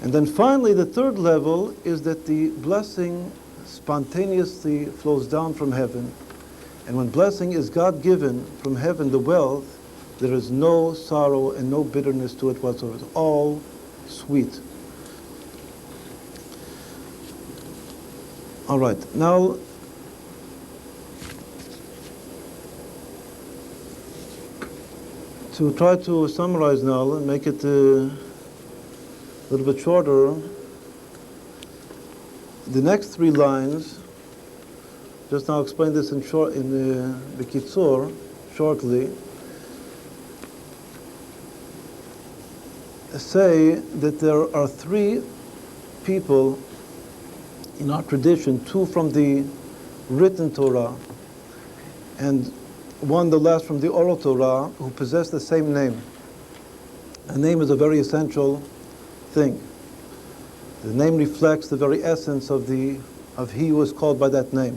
Speaker 3: And then finally, the third level is that the blessing spontaneously flows down from heaven. And when blessing is God-given from heaven, the wealth, there is no sorrow and no bitterness to it whatsoever. It's all sweet. All right, now to try to summarize now and make it a little bit shorter, the next three lines, just now explain this in short, in Bekitzur, shortly, say that there are three people in our tradition, two from the written Torah, and one, the last, from the oral Torah, who possess the same name. A name is a very essential thing. The name reflects the very essence of he who is called by that name.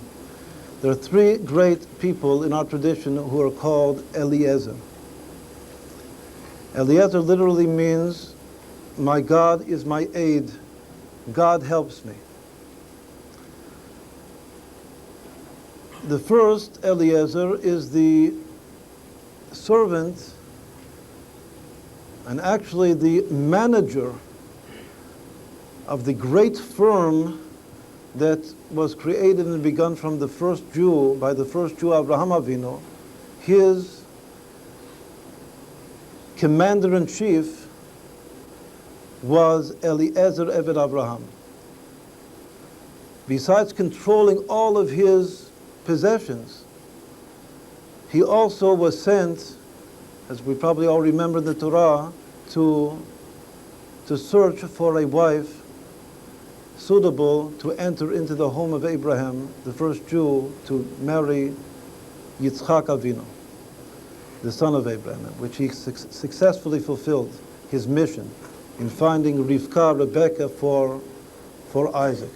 Speaker 3: There are three great people in our tradition who are called Eliezer. Eliezer literally means, my God is my aid. God helps me. The first Eliezer is the servant and actually the manager of the great firm that was created and begun from the first Jew, by the first Jew, Abraham Avinu. His commander-in-chief was Eliezer Eved Abraham. Besides controlling all of his possessions, he also was sent, as we probably all remember in the Torah, to search for a wife suitable to enter into the home of Abraham, the first Jew, to marry Yitzhak Avinu, the son of Abraham, which he successfully fulfilled his mission in finding Rivka, Rebecca, for Isaac.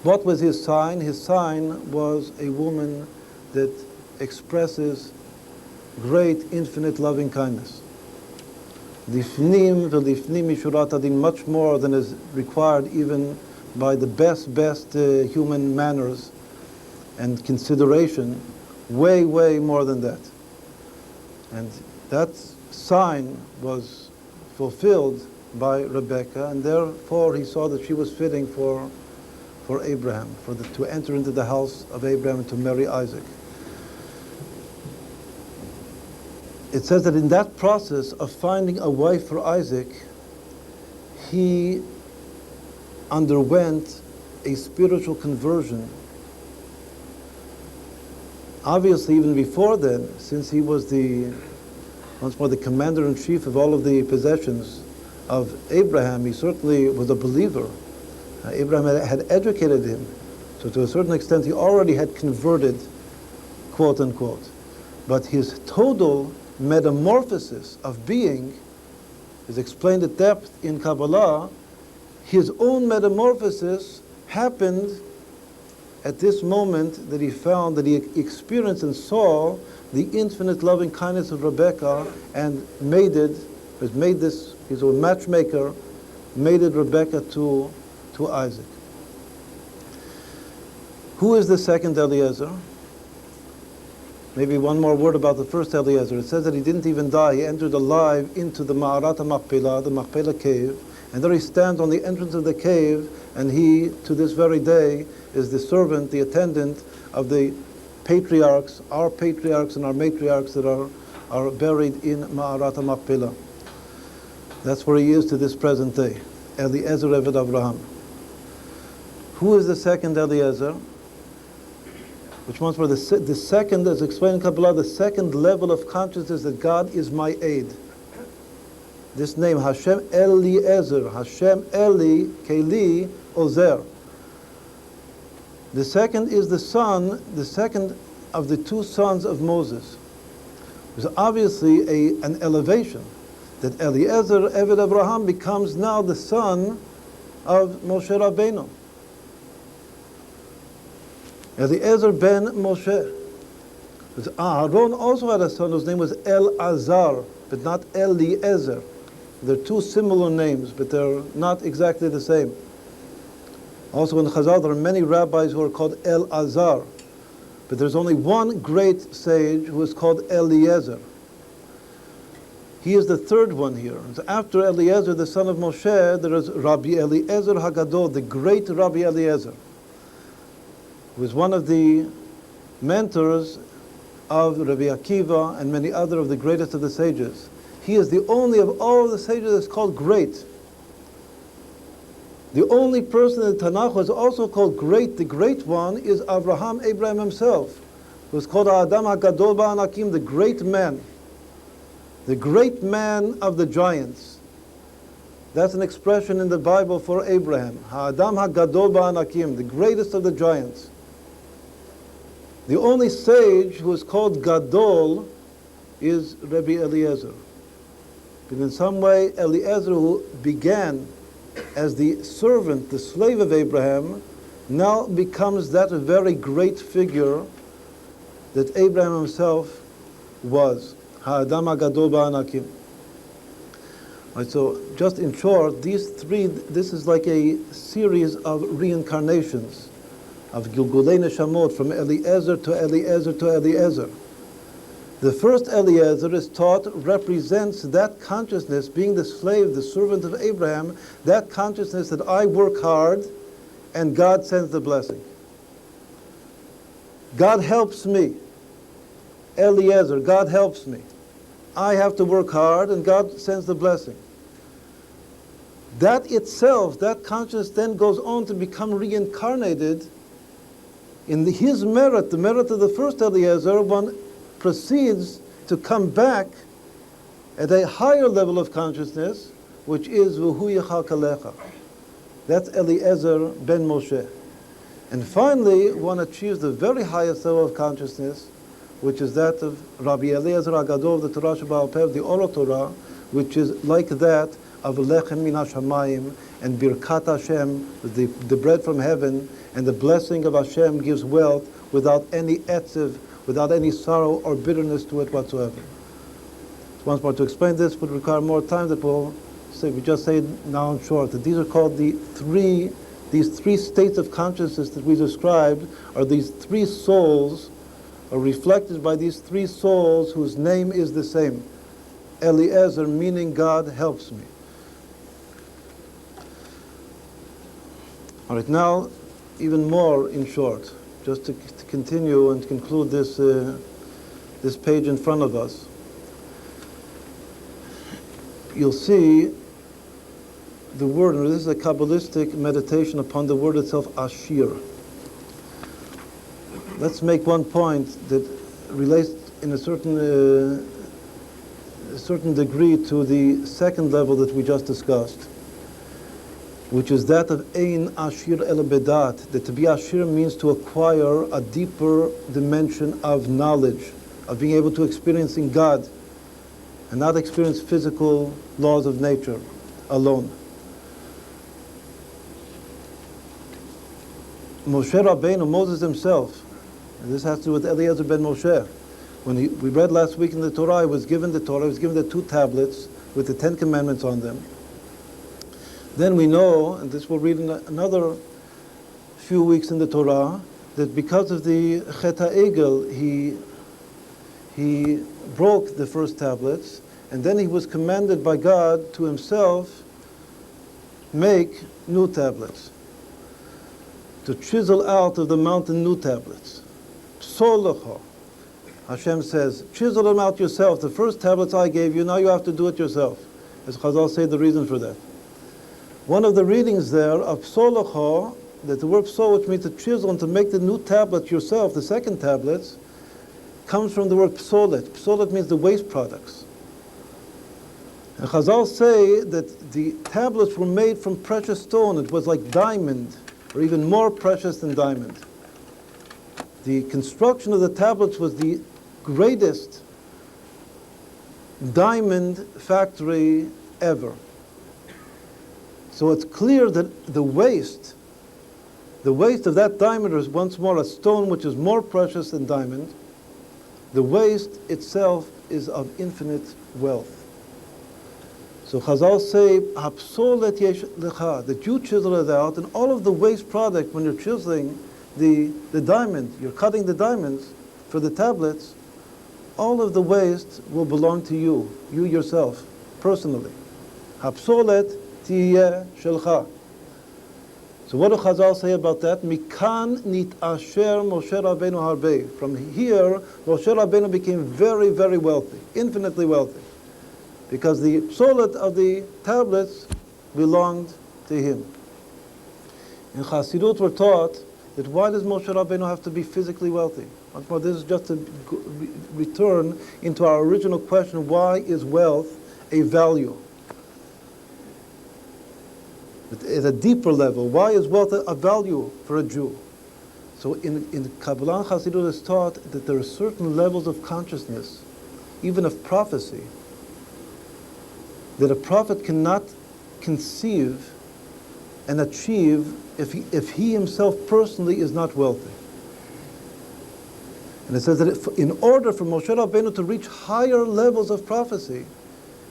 Speaker 3: What was his sign? His sign was a woman that expresses great, infinite loving kindness. Lifnim v'lifnim mishurat adin, much more than is required even by the best human manners and consideration, way more than that. And that sign was fulfilled by Rebecca, and therefore he saw that she was fitting for Abraham, to enter into the house of Abraham and to marry Isaac. It says that in that process of finding a wife for Isaac, he underwent a spiritual conversion. Obviously, even before then, since he was once more the commander-in-chief of all of the possessions of Abraham, he certainly was a believer. Abraham had educated him, so to a certain extent he already had converted, quote unquote. But his total metamorphosis of being is explained at depth in Kabbalah. His own metamorphosis happened at this moment that he found, that he experienced and saw the infinite loving kindness of Rebecca, and he's a matchmaker, mated Rebecca to Isaac. Who is the second Eliezer? Maybe one more word about the first Eliezer. It says that he didn't even die. He entered alive into the Ma'arat HaMachpelah, the Machpelah cave, and there he stands on the entrance of the cave, and he, to this very day, is the servant, the attendant of the patriarchs, our patriarchs and our matriarchs that are buried in Ma'arat HaMachpelah. That's where he is to this present day. Eliezer Eved Abraham. Who is the second Eliezer? Which ones were the second, as explained in Kabbalah, the second level of consciousness that God is my aid. This name, Hashem Eliezer, Hashem Eli, Keli, Ozer. The second is the second of the two sons of Moses. There's obviously an elevation, that Eliezer, Eved Abraham, becomes now the son of Moshe Rabbeinu. Eliezer ben Moshe. Aaron also had a son whose name was El-Azar, but not Eliezer. They're two similar names, but they're not exactly the same. Also in Chazal, there are many rabbis who are called El-Azar, but there's only one great sage who is called Eliezer. He is the third one here. So after Eliezer, the son of Moshe, there is Rabbi Eliezer Hagadol, the great Rabbi Eliezer, who is one of the mentors of Rabbi Akiva and many other of the greatest of the sages. He is the only of all of the sages that's called great. The only person in the Tanakh who is also called great, the great one, is Abraham himself, who is called Adam HaGadol Ba'anakim, the great man of the giants. That's an expression in the Bible for Abraham. Adam HaGadol Ba'anakim, the greatest of the giants. The only sage who is called Gadol is Rabbi Eliezer. But in some way, Eliezer, who began as the servant, the slave of Abraham, now becomes that very great figure that Abraham himself was. Ha'adam hagadol ba'anakim. Right, so just in short, these three, this is like a series of reincarnations, of Gilgulei Neshamot, from Eliezer to Eliezer to Eliezer. The first Eliezer is taught represents that consciousness, being the slave, the servant of Abraham, that consciousness that I work hard and God sends the blessing. God helps me. Eliezer, God helps me. I have to work hard and God sends the blessing. That itself, that consciousness then goes on to become reincarnated in his merit, the merit of the first Eliezer. One proceeds to come back at a higher level of consciousness, which is V'hu Yichal Kalecha. That's Eliezer ben Moshe. And finally, one achieves the very highest level of consciousness, which is that of Rabbi Eliezer HaGadol, the Torah Sheba'al Peh, the Oral Torah, which is like that of Lechem Min HaShamayim and Birkat Hashem, the bread from heaven, and the blessing of Hashem gives wealth without any etziv, without any sorrow or bitterness to it whatsoever. Once more, to explain this would require more time that we'll say, we just say now in short, that these are called these three states of consciousness that we described are these three souls, are reflected by these three souls whose name is the same. Eliezer, meaning God helps me. All right, now, even more in short, just to continue and conclude this page in front of us, you'll see the word, and this is a Kabbalistic meditation upon the word itself, ashir. Let's make one point that relates in a certain degree to the second level that we just discussed, which is that of ein ashir el bedat, that to be ashir means to acquire a deeper dimension of knowledge, of being able to experience in God, and not experience physical laws of nature alone. Moshe Rabbeinu, Moses himself, and this has to do with Eliezer ben Moshe. When we read last week in the Torah, he was given the Torah, he was given the 2 tablets with the 10 commandments on them. Then we know, and this we'll read in another few weeks in the Torah, that because of the Chet HaEgel, he broke the first tablets, and then he was commanded by God to himself make new tablets, to chisel out of the mountain new tablets. Psolocho. Hashem says, chisel them out yourself. The first tablets I gave you, now you have to do it yourself. As Chazal say, the reason for that. One of the readings there of psolocho, that the word psol, which means to chisel and to make the new tablet yourself, the second tablets, comes from the word psolet. Psolet means the waste products. And Chazal say that the tablets were made from precious stone. It was like diamond, or even more precious than diamond. The construction of the tablets was the greatest diamond factory ever. So it's clear that the waste of that diamond is once more a stone which is more precious than diamond. The waste itself is of infinite wealth. So Chazal say, "Hapsolet yesh lecha," that you chisel it out, and all of the waste product, when you're chiseling the diamond, you're cutting the diamonds for the tablets, all of the waste will belong to you yourself, personally. Hapsolet tiyeh shelcha. So what do Chazal say about that? Mikan nit asher Moshe Rabbeinu harbe. From here, Moshe Rabbeinu became very, very wealthy, infinitely wealthy, because the psolet of the tablets belonged to him. In Chassidut we're taught that why does Moshe Rabbeinu have to be physically wealthy? Once more, this is just to return into our original question, why is wealth a value? At a deeper level, why is wealth a value for a Jew? So in Kabbalah and Chassidut is taught that there are certain levels of consciousness, even of prophecy, that a prophet cannot conceive and achieve if he himself personally is not wealthy. And it says that in order for Moshe Rabbeinu to reach higher levels of prophecy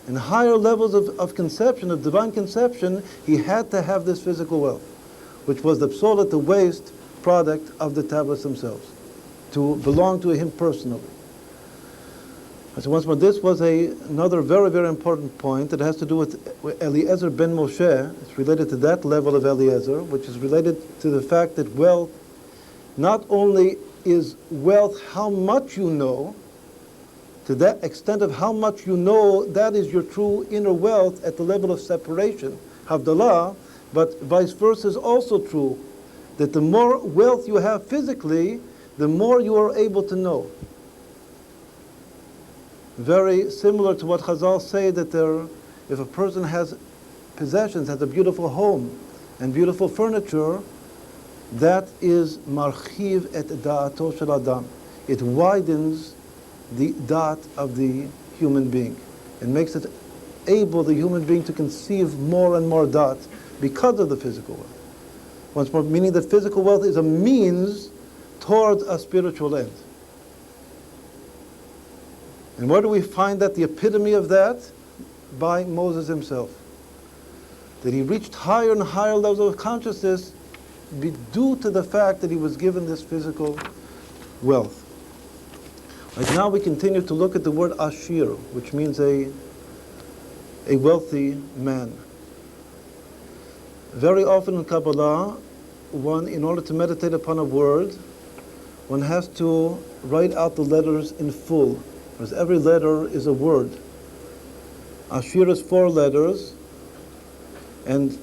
Speaker 3: and higher levels of conception, of divine conception, he had to have this physical wealth, which was the psolat, the waste product of the tablets themselves, to belong to him personally. So once more, this was another very, very important point that has to do with Eliezer ben Moshe. It's related to that level of Eliezer, which is related to the fact that wealth, not only is wealth how much you know, to that extent of how much you know, that is your true inner wealth at the level of separation, Havdalah, but vice versa is also true, that the more wealth you have physically, the more you are able to know. Very similar to what Chazal say, that if a person has possessions, has a beautiful home and beautiful furniture, that is marchiv et da'ato shel adam. It widens the da'at of the human being and makes it able, the human being, to conceive more and more da'at because of the physical wealth. Once more, meaning that physical wealth is a means towards a spiritual end. And where do we find that? The epitome of that? By Moses himself. That he reached higher and higher levels of consciousness due to the fact that he was given this physical wealth. Right now we continue to look at the word ashir, which means a wealthy man. Very often in Kabbalah, one, in order to meditate upon a word, one has to write out the letters in full, because every letter is a word. Ashir is 4 letters, and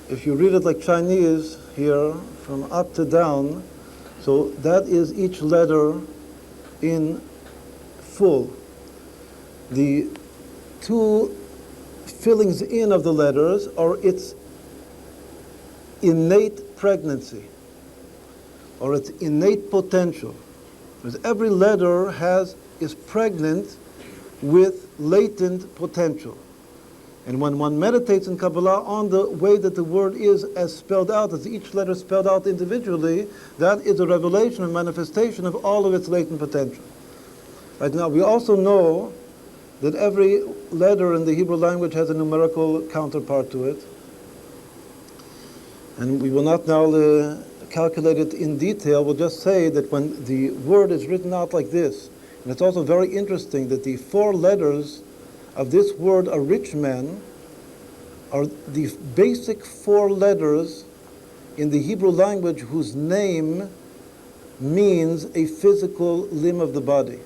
Speaker 3: if you read it like Chinese here, from up to down, so that is each letter in full. The 2 fillings in of the letters are its innate pregnancy, or its innate potential. Because every letter is pregnant with latent potential. And when one meditates in Kabbalah on the way that the word is as spelled out, as each letter is spelled out individually, that is a revelation and manifestation of all of its latent potential. Right now, we also know that every letter in the Hebrew language has a numerical counterpart to it. And we will not now calculate it in detail. We'll just say that when the word is written out like this, and it's also very interesting that the 4 letters of this word, a rich man, are the basic 4 letters in the Hebrew language whose name means a physical limb of the body.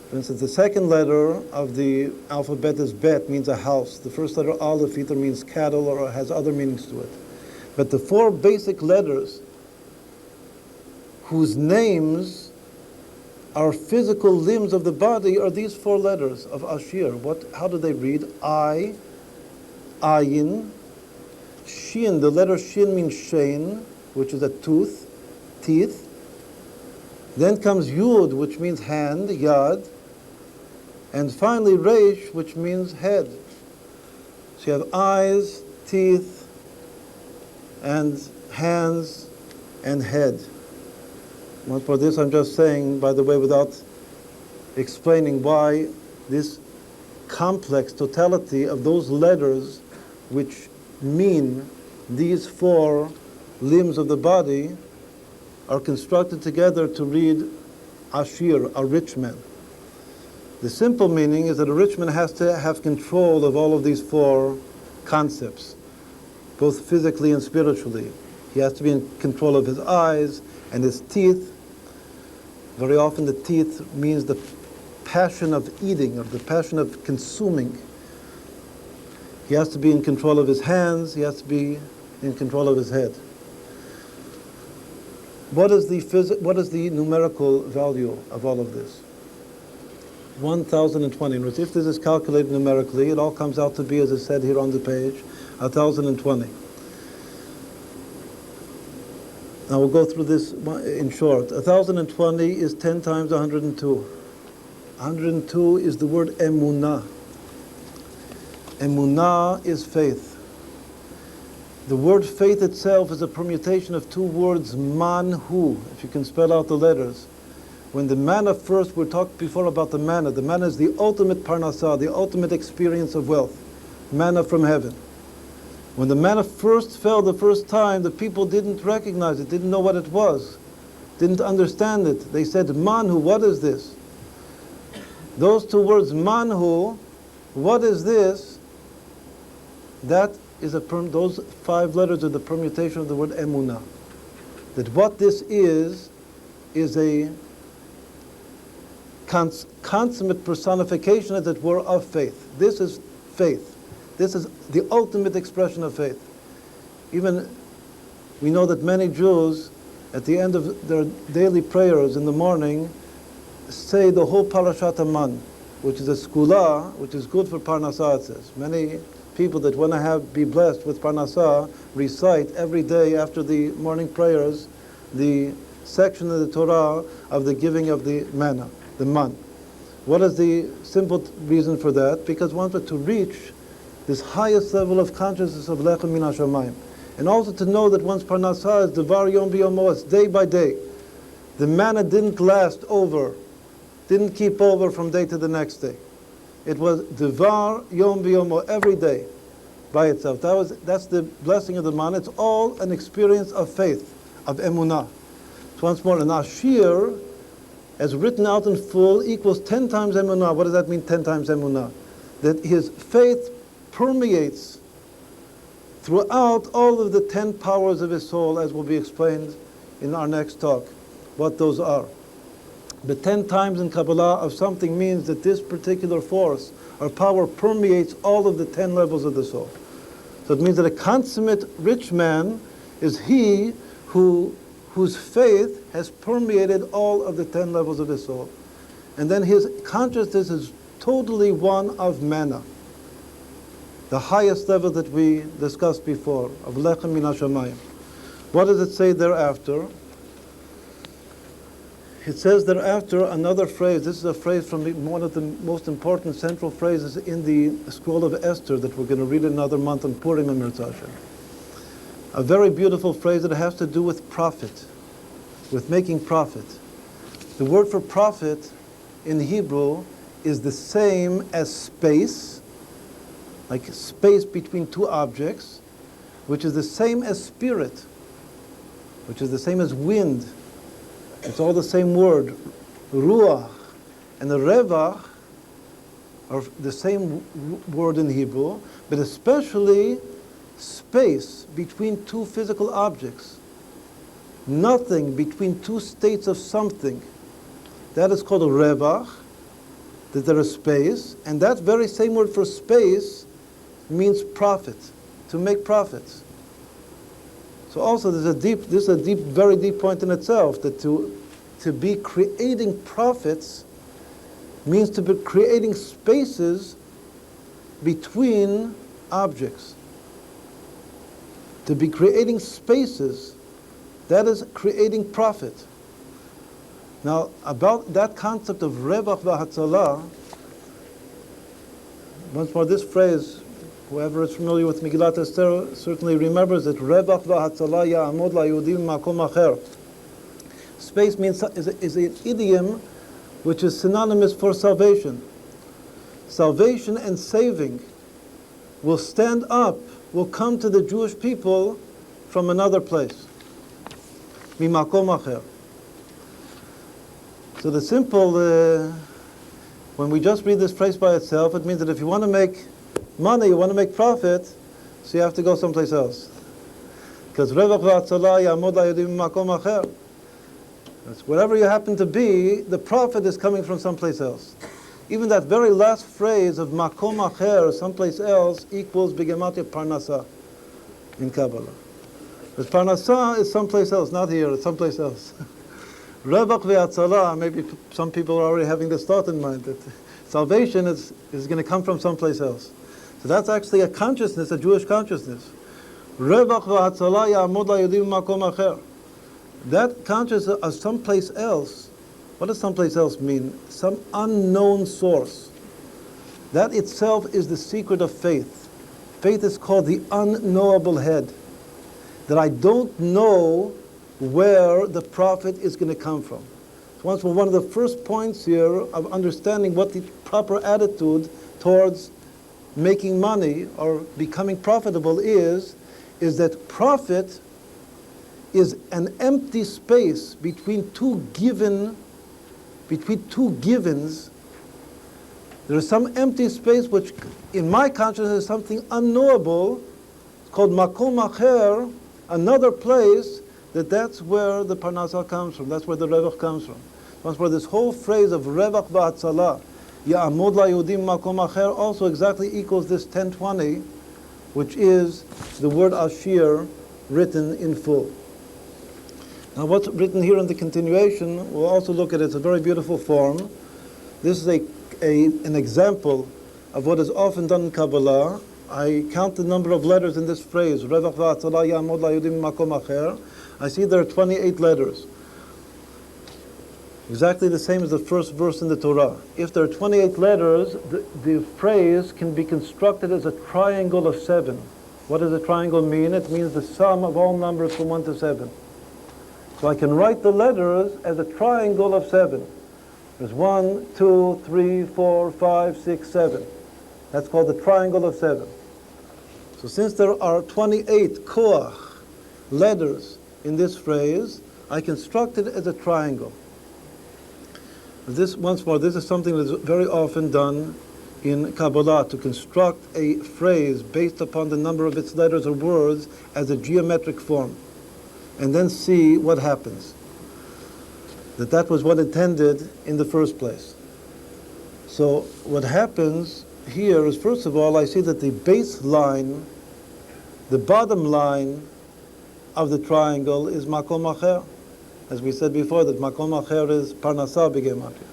Speaker 3: For instance, the second letter of the alphabet is bet, means a house. The first letter, aleph, either means cattle or has other meanings to it. But the 4 basic letters whose names are physical limbs of the body are these 4 letters of Ashir. How do they read? I, Ayin, Shin. The letter Shin means Shein, which is a tooth, teeth. Then comes Yud, which means hand, Yad. And finally Reish, which means head. So you have eyes, teeth, and hands, and head. Well, for this I'm just saying, by the way, without explaining why this complex totality of those letters which mean these 4 limbs of the body are constructed together to read Ashir, a rich man. The simple meaning is that a rich man has to have control of all of these 4 concepts, both physically and spiritually. He has to be in control of his eyes and his teeth. Very often the teeth means the passion of eating, or the passion of consuming. He has to be in control of his hands. He has to be in control of his head. What is the numerical value of all of this? 1,020. And if this is calculated numerically, it all comes out to be, as I said here on the page, 1,020. Now we'll go through this in short. 1,020 is 10 times 102. 102 is the word emunah. Emunah is faith. The word faith itself is a permutation of two words, manhu, if you can spell out the letters. When the manna first, we talked before about the manna. The manna is the ultimate parnasah, the ultimate experience of wealth. Manna from heaven. When the manna first fell the first time, the people didn't recognize it, didn't know what it was, didn't understand it. They said, manhu, what is this? Those two words, manhu, what is this? That is those 5 letters are the permutation of the word emunah. That what this is a consummate personification, as it were, of faith. This is faith. This is the ultimate expression of faith. Even we know that many Jews, at the end of their daily prayers in the morning, say the whole Parashat Haman, which is a skula, which is good for parnasah, it says. Many people that want to be blessed with parnasah recite every day after the morning prayers the section of the Torah of the giving of the manna, the man. What is the simple reason for that? Because one wanted to reach this highest level of consciousness of lechem min hashamayim, and also to know that one's parnasah is devar yom b'yomo, it's day by day. The manna didn't last over, didn't keep over from day to the next day. It was devar yom b'yomo, every day by itself. That's the blessing of the manna. It's all an experience of faith, of emunah. So once more, an ashir, as written out in full, equals 10 times emunah. What does that mean, 10 times emunah? That his faith permeates throughout all of the 10 powers of his soul, as will be explained in our next talk, what those are. The 10 times in Kabbalah of something means that this particular force or power permeates all of the 10 levels of the soul. So it means that a consummate rich man is he whose faith has permeated all of the 10 levels of the soul. And then his consciousness is totally one of manna, the highest level that we discussed before, of lechem min hashamayim. What does it say thereafter? It says thereafter another phrase. This is a phrase from one of the most important central phrases in the scroll of Esther that we're going to read another month on Purim and Mirza Hashem. A very beautiful phrase that has to do with profit, with making profit. The word for profit in Hebrew is the same as space, like space between two objects, which is the same as spirit, which is the same as wind. It's all the same word, ruach. And the revach are the same word in Hebrew, but especially space between two physical objects. Nothing between two states of something. That is called a revach, that there is space, and that very same word for space means profit, to make profits. So also this is a deep, very deep point in itself, that to be creating profits means to be creating spaces between objects. To be creating spaces, that is creating profit. Now, about that concept of revach v'hatzalah, once more, this phrase, whoever is familiar with Megillat Esther certainly remembers that revach v'hatzalah ya'amod la'Yehudim makom acher. Space means is an idiom which is synonymous for salvation. Salvation and saving will stand up, will come to the Jewish people from another place. Mimakom acher. So the simple, when we just read this phrase by itself, it means that if you want to make money, you want to make profit, so you have to go someplace else. Because revach v'hatzalah ya'amod la'Yehudim makom acher. Whatever you happen to be, the profit is coming from someplace else. Even that very last phrase of makom acher, someplace else, equals b'gematria parnasah in Kabbalah. Because parnasah is someplace else, not here, it's someplace else. Revach ve'hatzalah, maybe some people are already having this thought in mind, that salvation is going to come from someplace else. So that's actually a consciousness, a Jewish consciousness. Revach ve'hatzalah ya'amod la'Yehudim makom acher. That consciousness of someplace else, what does someplace else mean? Some unknown source. That itself is the secret of faith. Faith is called the unknowable head. That I don't know where the profit is going to come from. So one of the first points here of understanding what the proper attitude towards making money or becoming profitable is that profit is an empty space between two givens. There is some empty space which in my consciousness is something unknowable. It's called makom acher, another place that's where the parnasa comes from. That's where the revach comes from. That's where this whole phrase of revach v'hatzalah, ya'amod la'yodim makom acher, also exactly equals this 1020, which is the word ashir written in full. Now what's written here in the continuation, we'll also look at it. It's a very beautiful form. This is an example of what is often done in Kabbalah. I count the number of letters in this phrase, revach v'hatzalah ya'amod la'yodim makom acher. I see there are 28 letters. Exactly the same as the first verse in the Torah. If there are 28 letters, the phrase can be constructed as a triangle of 7. What does a triangle mean? It means the sum of all numbers from 1 to 7. So I can write the letters as a triangle of 7. There's 1, 2, 3, 4, 5, 6, 7. That's called the triangle of 7. So since there are 28 koach letters in this phrase, I construct it as a triangle. This, once more, this is something that is very often done in Kabbalah, to construct a phrase based upon the number of its letters or words as a geometric form, and then see what happens. That was what intended in the first place. So what happens here is, first of all, I see that the baseline, the bottom line of the triangle is makom acher. As we said before, that makom acher is parnasa b'gematria.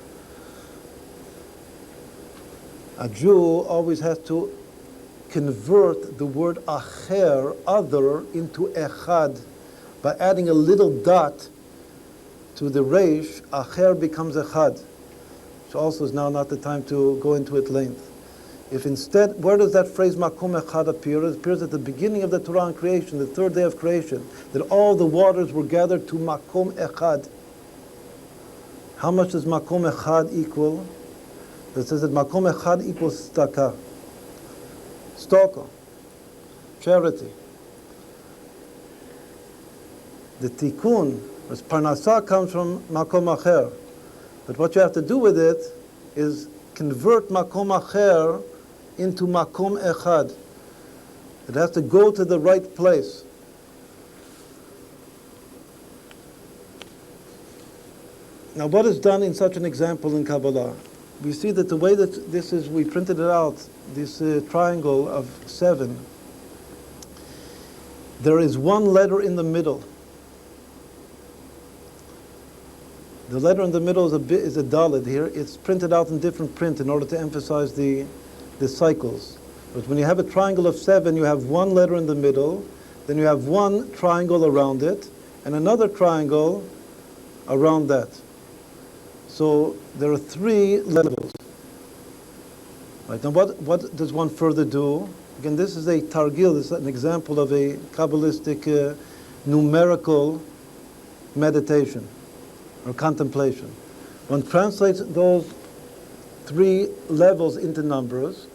Speaker 3: A Jew always has to convert the word acher, other, into echad. By adding a little dot to the reish, acher becomes echad. Which also is now not the time to go into it length. If instead, where does that phrase makom echad appear? It appears at the beginning of the Torah and creation, the third day of creation, that all the waters were gathered to makom echad. How much does makom echad equal? It says that makom echad equals staka, stoko, charity. The tikkun, as parnasa, comes from makom acher. But what you have to do with it is convert makom acher into makom echad. It has to go to the right place. Now, what is done in such an example in Kabbalah? We see that the way that this is, we printed it out, this triangle of 7, there is one letter in the middle. The letter in the middle is a daled here. It's printed out in different print in order to emphasize the cycles. But when you have a triangle of 7, you have one letter in the middle, then you have one triangle around it, and another triangle around that. So there are 3 levels. Right, now what does one further do? Again, this is a targil, this is an example of a Kabbalistic numerical meditation or contemplation. One translates those 3 levels into numbers,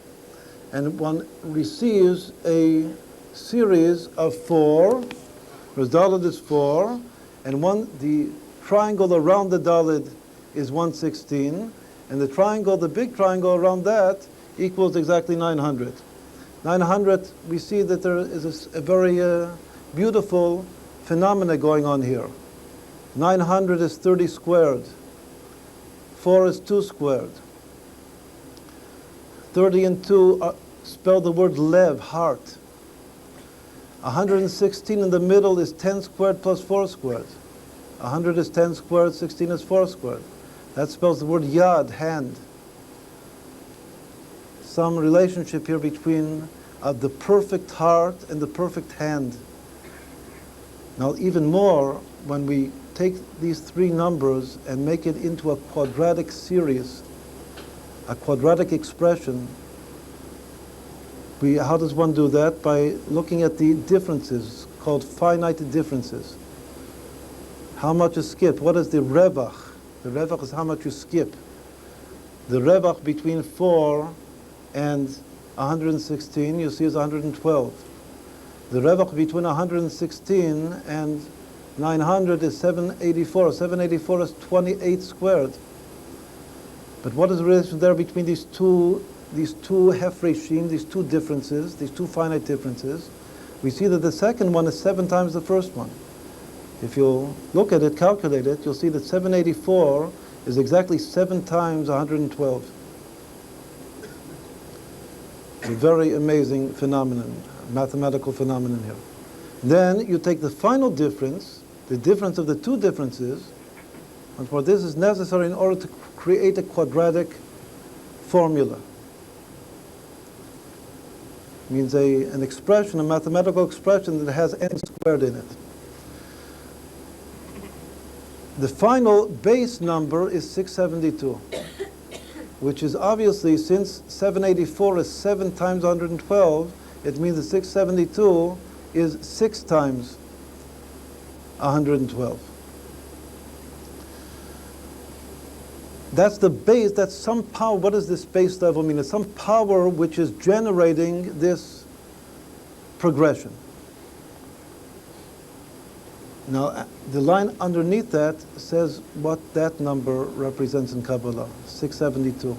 Speaker 3: and one receives a series of 4, where daled is 4, and the triangle around the daled is 116, and the big triangle around that equals exactly 900. 900, we see that there is a very beautiful phenomena going on here. 900 is 30 squared. 4 is 2 squared. 30 and 2 spell the word lev, heart. 116 in the middle is 10 squared plus 4 squared. 100 is 10 squared, 16 is 4 squared. That spells the word yad, hand. Some relationship here between the perfect heart and the perfect hand. Now, even more, when we take these 3 numbers and make it into a quadratic series, a quadratic expression, How does one do that? By looking at the differences, called finite differences. How much is skipped? What is the revach? The revach is how much you skip. The revach between 4 and 116, you see, is 112. The revach between 116 and 900 is 784. 784 is 28 squared. But what is the relation there between these two hefreshim, these two differences, these two finite differences? We see that the second one is 7 times the first one. If you look at it, calculate it, you'll see that 784 is exactly 7 times 112. It's a very amazing phenomenon, mathematical phenomenon here. Then you take the final difference, the difference of the two differences, and for this is necessary in order to create a quadratic formula. It means an expression, a mathematical expression that has n squared in it. The final base number is 672, which is obviously, since 784 is 7 times 112, it means that 672 is 6 times 112. That's the base, that's some power. What does this base level mean? It's some power which is generating this progression. Now, the line underneath that says what that number represents in Kabbalah, 672.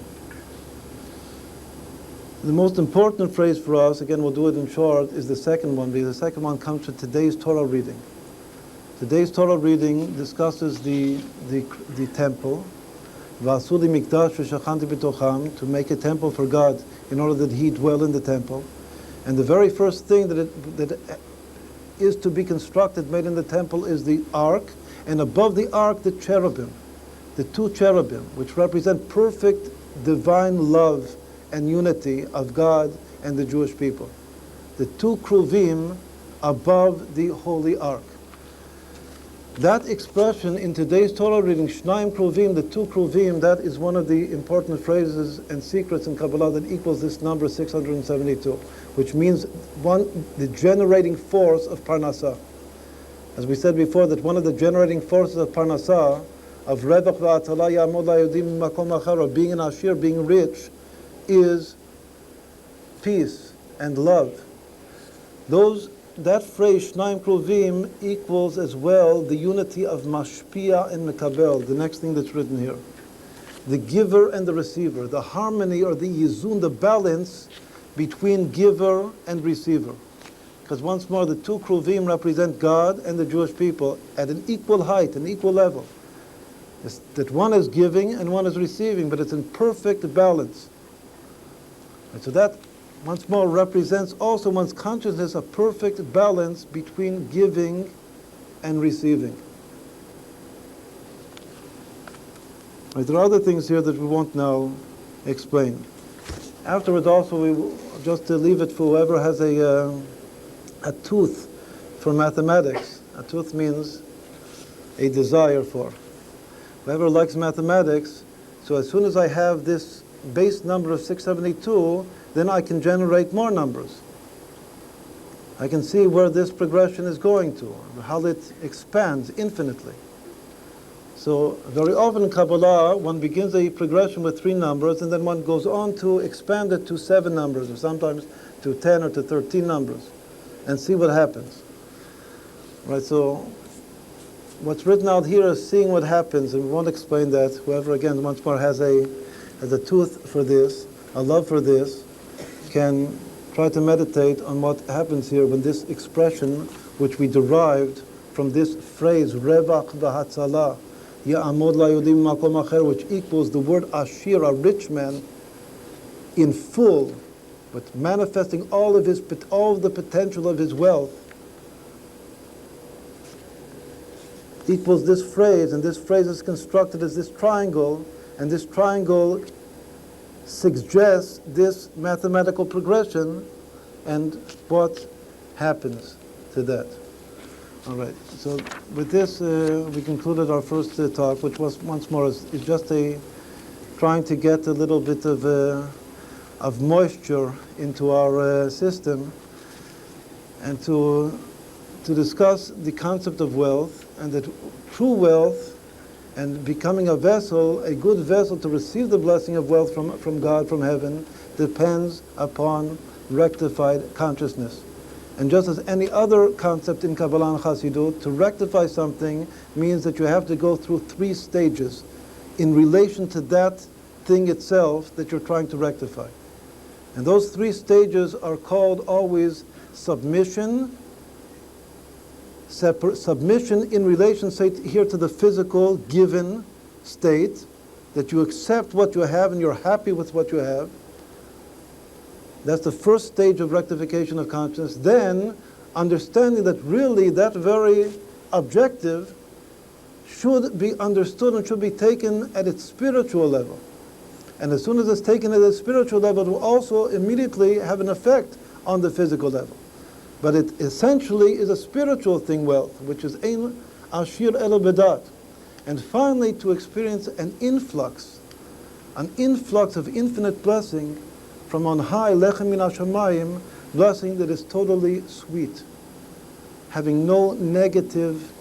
Speaker 3: The most important phrase for us, again we'll do it in short, is the second one, because the second one comes from today's Torah reading. Today's Torah reading discusses the temple, V'asuli mikdash v'shachanti b'tocham, to make a temple for God in order that He dwell in the temple. And the very first thing that is to be constructed, made in the temple, is the ark, and above the ark the cherubim, the two cherubim, which represent perfect divine love and unity of God and the Jewish people. The two kruvim above the holy ark. That expression in today's Torah reading, Shnayim kruvim, the two kruvim, that is one of the important phrases and secrets in Kabbalah that equals this number 672, which means the generating force of Parnassah. As we said before, that one of the generating forces of Parnassah, of Rebach v'atala ya'amod la'yodim makom achar, of being an ashir, being rich, is peace and love. That phrase, Shnayim kruvim, equals as well the unity of mashpia and mekabel, the next thing that's written here. The giver and the receiver, the harmony or the yizun, the balance between giver and receiver. Because once more, the two kruvim represent God and the Jewish people at an equal height, an equal level. It's that one is giving and one is receiving, but it's in perfect balance. And so that, once more, represents also one's consciousness, a perfect balance between giving and receiving. Right, there are other things here that we won't now explain. Afterwards, also, we will, just to leave it for whoever has a tooth for mathematics. A tooth means a desire for. Whoever likes mathematics, so as soon as I have this base number of 672, then I can generate more numbers. I can see where this progression is going to, how it expands infinitely. So very often in Kabbalah, one begins a progression with 3 numbers, and then one goes on to expand it to 7 numbers, or sometimes to 10 or to 13 numbers, and see what happens. Right, so what's written out here is seeing what happens, and we won't explain that. Whoever, again, once more has a tooth for this, a love for this, can try to meditate on what happens here when this expression, which we derived from this phrase, Revach v'hatzalah, Ya'amod la'yodim makom acher, which equals the word ashir, a rich man, in full, but manifesting all of the potential of his wealth, equals this phrase, and this phrase is constructed as this triangle, and this triangle suggests this mathematical progression and what happens to that. All right, so with this we concluded our first talk, which was, once more, is just trying to get a little bit of of moisture into our system, and to discuss the concept of wealth, and that true wealth and becoming a vessel, a good vessel to receive the blessing of wealth from God, from heaven, depends upon rectified consciousness. And just as any other concept in Kabbalah and Chassidut, to rectify something means that you have to go through 3 stages in relation to that thing itself that you're trying to rectify. And those 3 stages are called always submission, submission in relation, say, here to the physical given state, that you accept what you have and you're happy with what you have. That's the first stage of rectification of consciousness. Then, understanding that really that very objective should be understood and should be taken at its spiritual level. And as soon as it's taken at its spiritual level, it will also immediately have an effect on the physical level. But it essentially is a spiritual thing, wealth, which is ein ashir el bedat. And finally, to experience an influx of infinite blessing from on high, lechem min hashamayim, blessing that is totally sweet, having no negative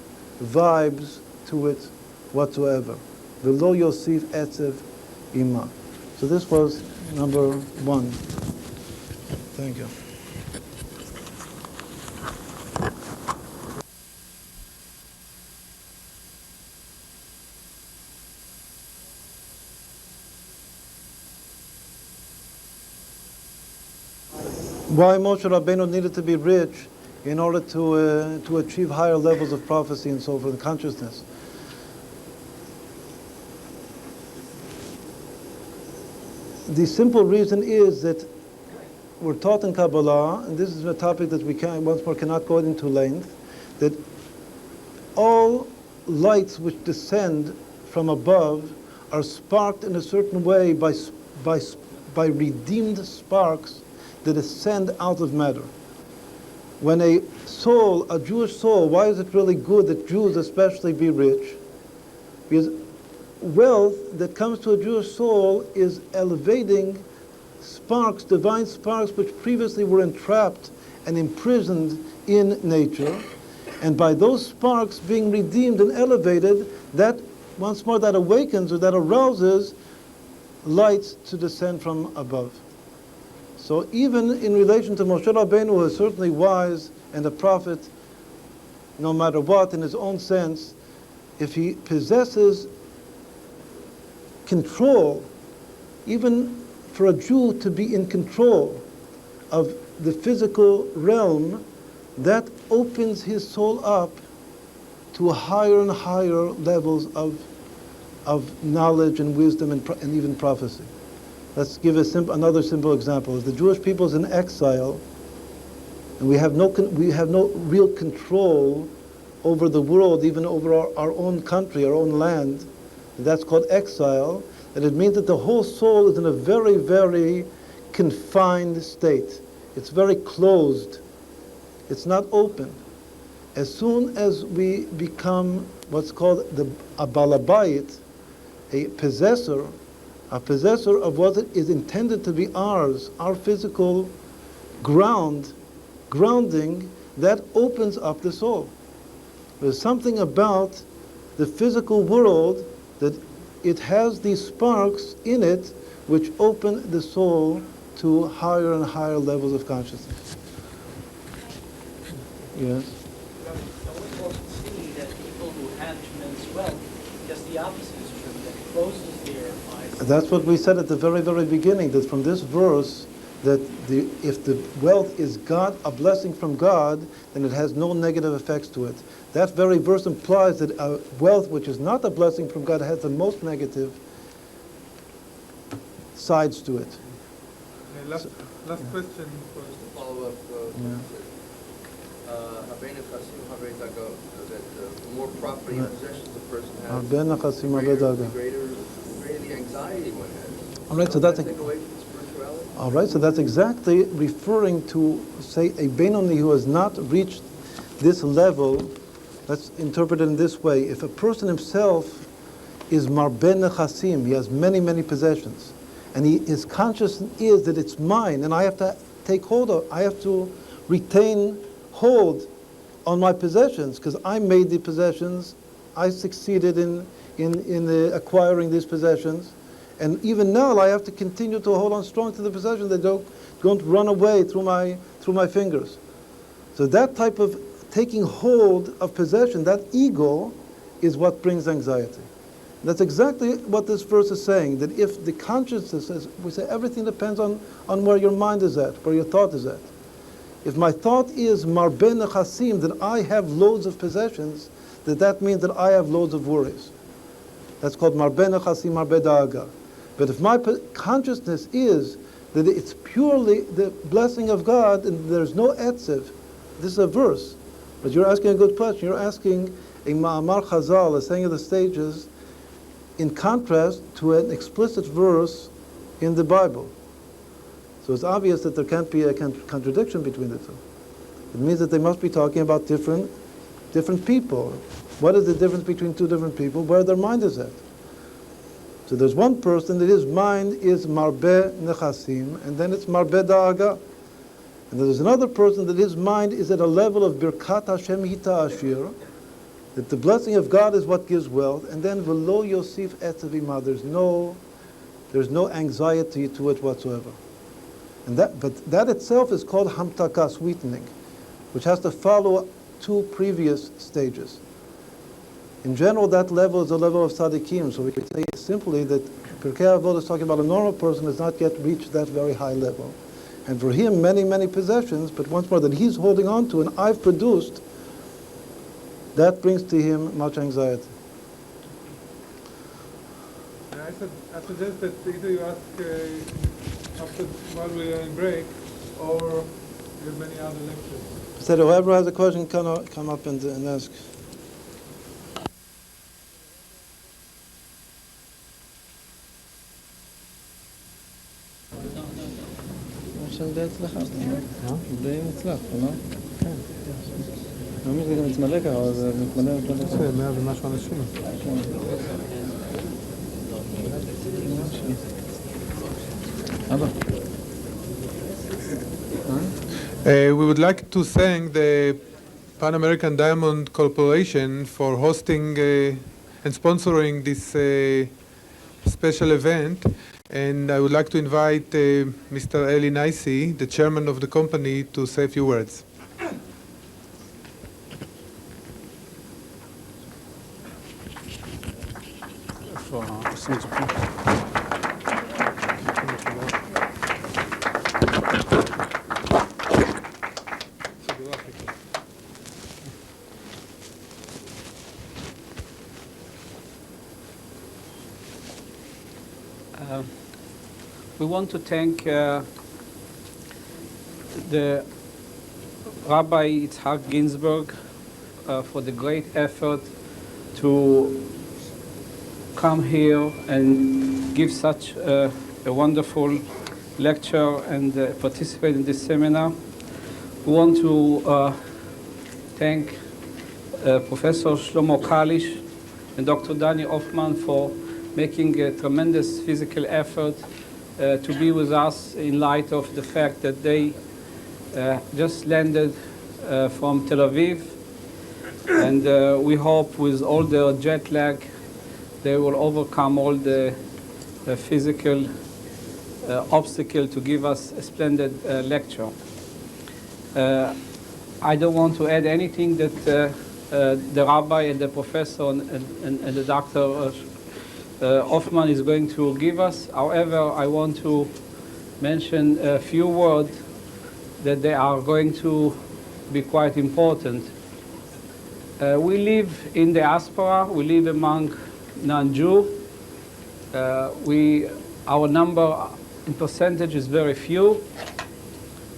Speaker 3: vibes to it whatsoever. V'lo yosif etzev ima. So this was number 1. Thank you. Why Moshe Rabbeinu needed to be rich in order to achieve higher levels of prophecy and so forth, and consciousness. The simple reason is that we're taught in Kabbalah, and this is a topic that we cannot go into length, that all lights which descend from above are sparked in a certain way by redeemed sparks that ascend out of matter. When a soul, a Jewish soul, why is it really good that Jews especially be rich? Because wealth that comes to a Jewish soul is elevating sparks, divine sparks, which previously were entrapped and imprisoned in nature. And by those sparks being redeemed and elevated, that once more that awakens or that arouses lights to descend from above. So even in relation to Moshe Rabbeinu, who is certainly wise and a prophet, no matter what, in his own sense, if he possesses control, even for a Jew to be in control of the physical realm, that opens his soul up to higher and higher levels of knowledge and wisdom and even prophecy. Let's give another simple example. If the Jewish people is in exile, and we have no real control over the world, even over our own country, our own land, that's called exile, and it means that the whole soul is in a very, very confined state. It's very closed. It's not open. As soon as we become what's called a balabayit, a possessor of what is intended to be ours, our physical grounding, that opens up the soul. There's something about the physical world that it has these sparks in it which open the soul to higher and higher levels of consciousness. Yes?
Speaker 4: Someone wants to see that people who have tremendous wealth, just the opposite is true, that closes their eyes.
Speaker 3: That's what we said at the very, very beginning, that from this verse, that if the wealth is God, a blessing from God, then it has no negative effects to it. That very verse implies that a wealth which is not a blessing from God has the most negative sides to it.
Speaker 2: Last question.
Speaker 5: Follow up. That the more property and possessions a person has, the greater the anxiety one has.
Speaker 3: All right, so that's
Speaker 5: take away from spirituality?
Speaker 3: all right. So that's exactly referring to, say, a Benoni who has not reached this level. Let's interpret it in this way: if a person himself is marben nechasim, he has many, many possessions, and his consciousness is that it's mine, and I have to take hold of, I have to retain hold on my possessions, because I made the possessions, I succeeded in acquiring these possessions, and even now I have to continue to hold on strong to the possessions. They don't run away through my fingers. So that type of taking hold of possession, that ego, is what brings anxiety. That's exactly what this verse is saying, that if the consciousness is, we say everything depends on where your mind is at, where your thought is at. If my thought is marbe nechasim, that I have loads of possessions, that means that I have loads of worries. That's called marbe nechasim, marbe da'aga. But if my consciousness is that it's purely the blessing of God and there's no etziv, this is a verse. But you're asking a good question. You're asking a ma'amar chazal, a saying of the sages, in contrast to an explicit verse in the Bible. So it's obvious that there can't be a contradiction between the two. It means that they must be talking about different people. What is the difference between two different people? Where their mind is at. So there's one person that his mind is marbe nechasim, and then it's marbe da'aga. And there's another person that his mind is at a level of birkat Hashem hita ashir, that the blessing of God is what gives wealth, and then v'lo yosif etzavima, there's no anxiety to it whatsoever. But that itself is called hamtaka, sweetening, which has to follow two previous stages. In general, that level is a level of tzaddikim, so we can say simply that Pirkei Avot is talking about a normal person has not yet reached that very high level. And for him, many, many possessions, but once more that he's holding on to and I've produced, that brings to him much anxiety.
Speaker 2: I suggest that either you ask after while we are in break, or you have many other lectures.
Speaker 3: So whoever has a question can come up and ask.
Speaker 6: די הצלחה, די מוצלח, לא? כן. אני אומר שזה גם מתמלא ככה, אבל זה מתמלא יותר.
Speaker 2: זה 100 ומשהו אנשים.
Speaker 6: אבא.
Speaker 2: We would like to thank the Pan American Diamond Corporation for hosting and sponsoring this special event. And I would like to invite Mr. Eli Naisi, the chairman of the company, to say a few words.
Speaker 7: We want to thank the Rabbi Yitzhak Ginsburg for the great effort to come here and give such a wonderful lecture and participate in this seminar. We want to thank Professor Shlomo Kalisch and Dr. Danny Hoffman for making a tremendous physical effort to be with us in light of the fact that they just landed from Tel Aviv, and we hope with all their jet lag they will overcome all the physical obstacle to give us a splendid lecture. I don't want to add anything that the rabbi and the professor and the doctor Hoffman is going to give us. However, I want to mention a few words that they are going to be quite important. We live in diaspora. We live among non-Jew. Our number in percentage is very few.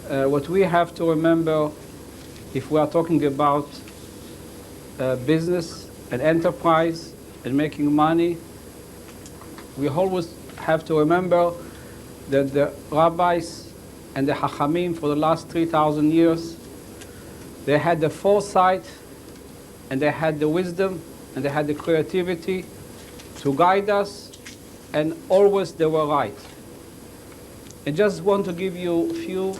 Speaker 7: What we have to remember, if we are talking about business and enterprise and making money, we always have to remember that the rabbis and the hachamim for the last 3,000 years, they had the foresight and they had the wisdom and they had the creativity to guide us, and always they were right. I just want to give you a few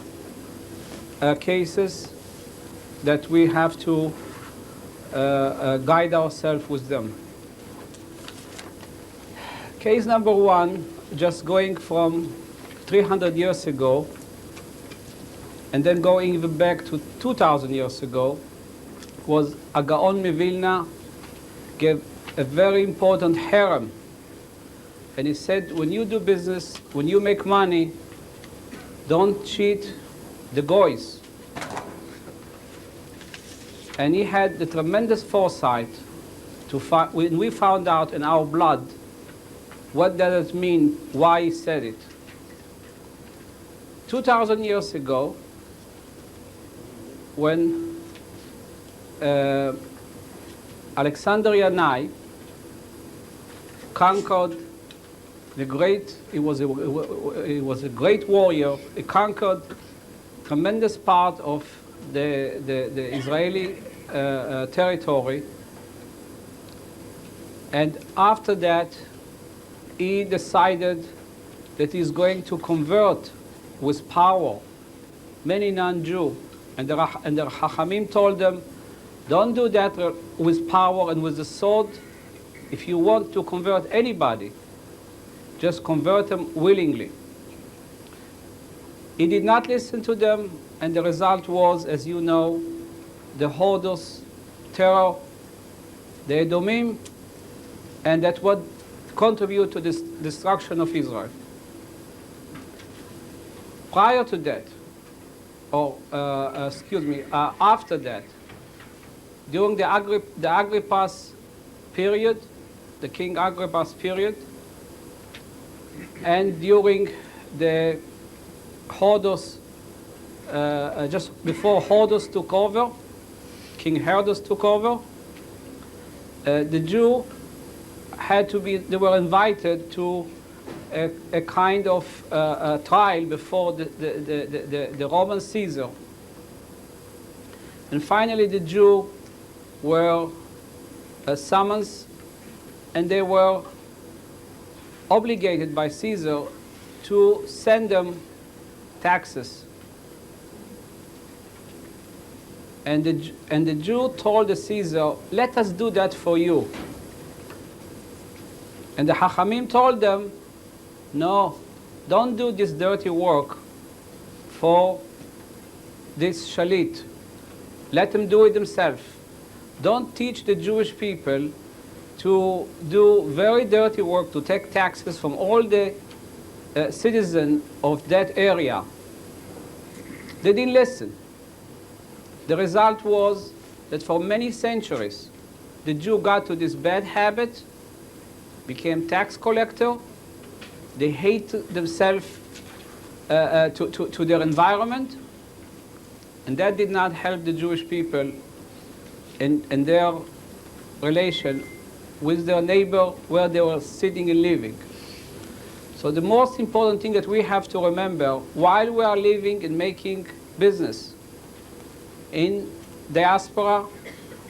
Speaker 7: cases that we have to guide ourselves with them. Case number one, just going from 300 years ago and then going even back to 2,000 years ago, was a Gaon Mevilna gave a very important harem. And he said, when you do business, when you make money, don't cheat the goys. And he had the tremendous foresight to when we found out in our blood what does it mean, why he said it. 2,000 years ago, when Alexander Yanai conquered the great, he was a great warrior. He conquered tremendous part of the Israeli territory. And after that, he decided that he's going to convert with power many non-Jew. And the Chachamim told them, don't do that with power and with the sword. If you want to convert anybody, just convert them willingly. He did not listen to them, and the result was, as you know, the Hordos, terror, the Edomim, and that what contribute to this destruction of Israel. Prior to that, or after that, during the Agrippa's period, the King Agrippa's period, and during the Hordos, just before Hordos took over, King Herodes took over, the Jew had to be, they were invited to a kind of trial before the Roman Caesar. And finally the Jew were summoned, and they were obligated by Caesar to send them taxes. And the Jew told the Caesar, let us do that for you. And the Chachamim told them, no, don't do this dirty work for this shalit. Let them do it themselves. Don't teach the Jewish people to do very dirty work, to take taxes from all the citizens of that area. They didn't listen. The result was that for many centuries, the Jew got to this bad habit, became tax collector. They hate themselves to their environment, and that did not help the Jewish people in their relation with their neighbor where they were sitting and living. So the most important thing that we have to remember while we are living and making business in diaspora,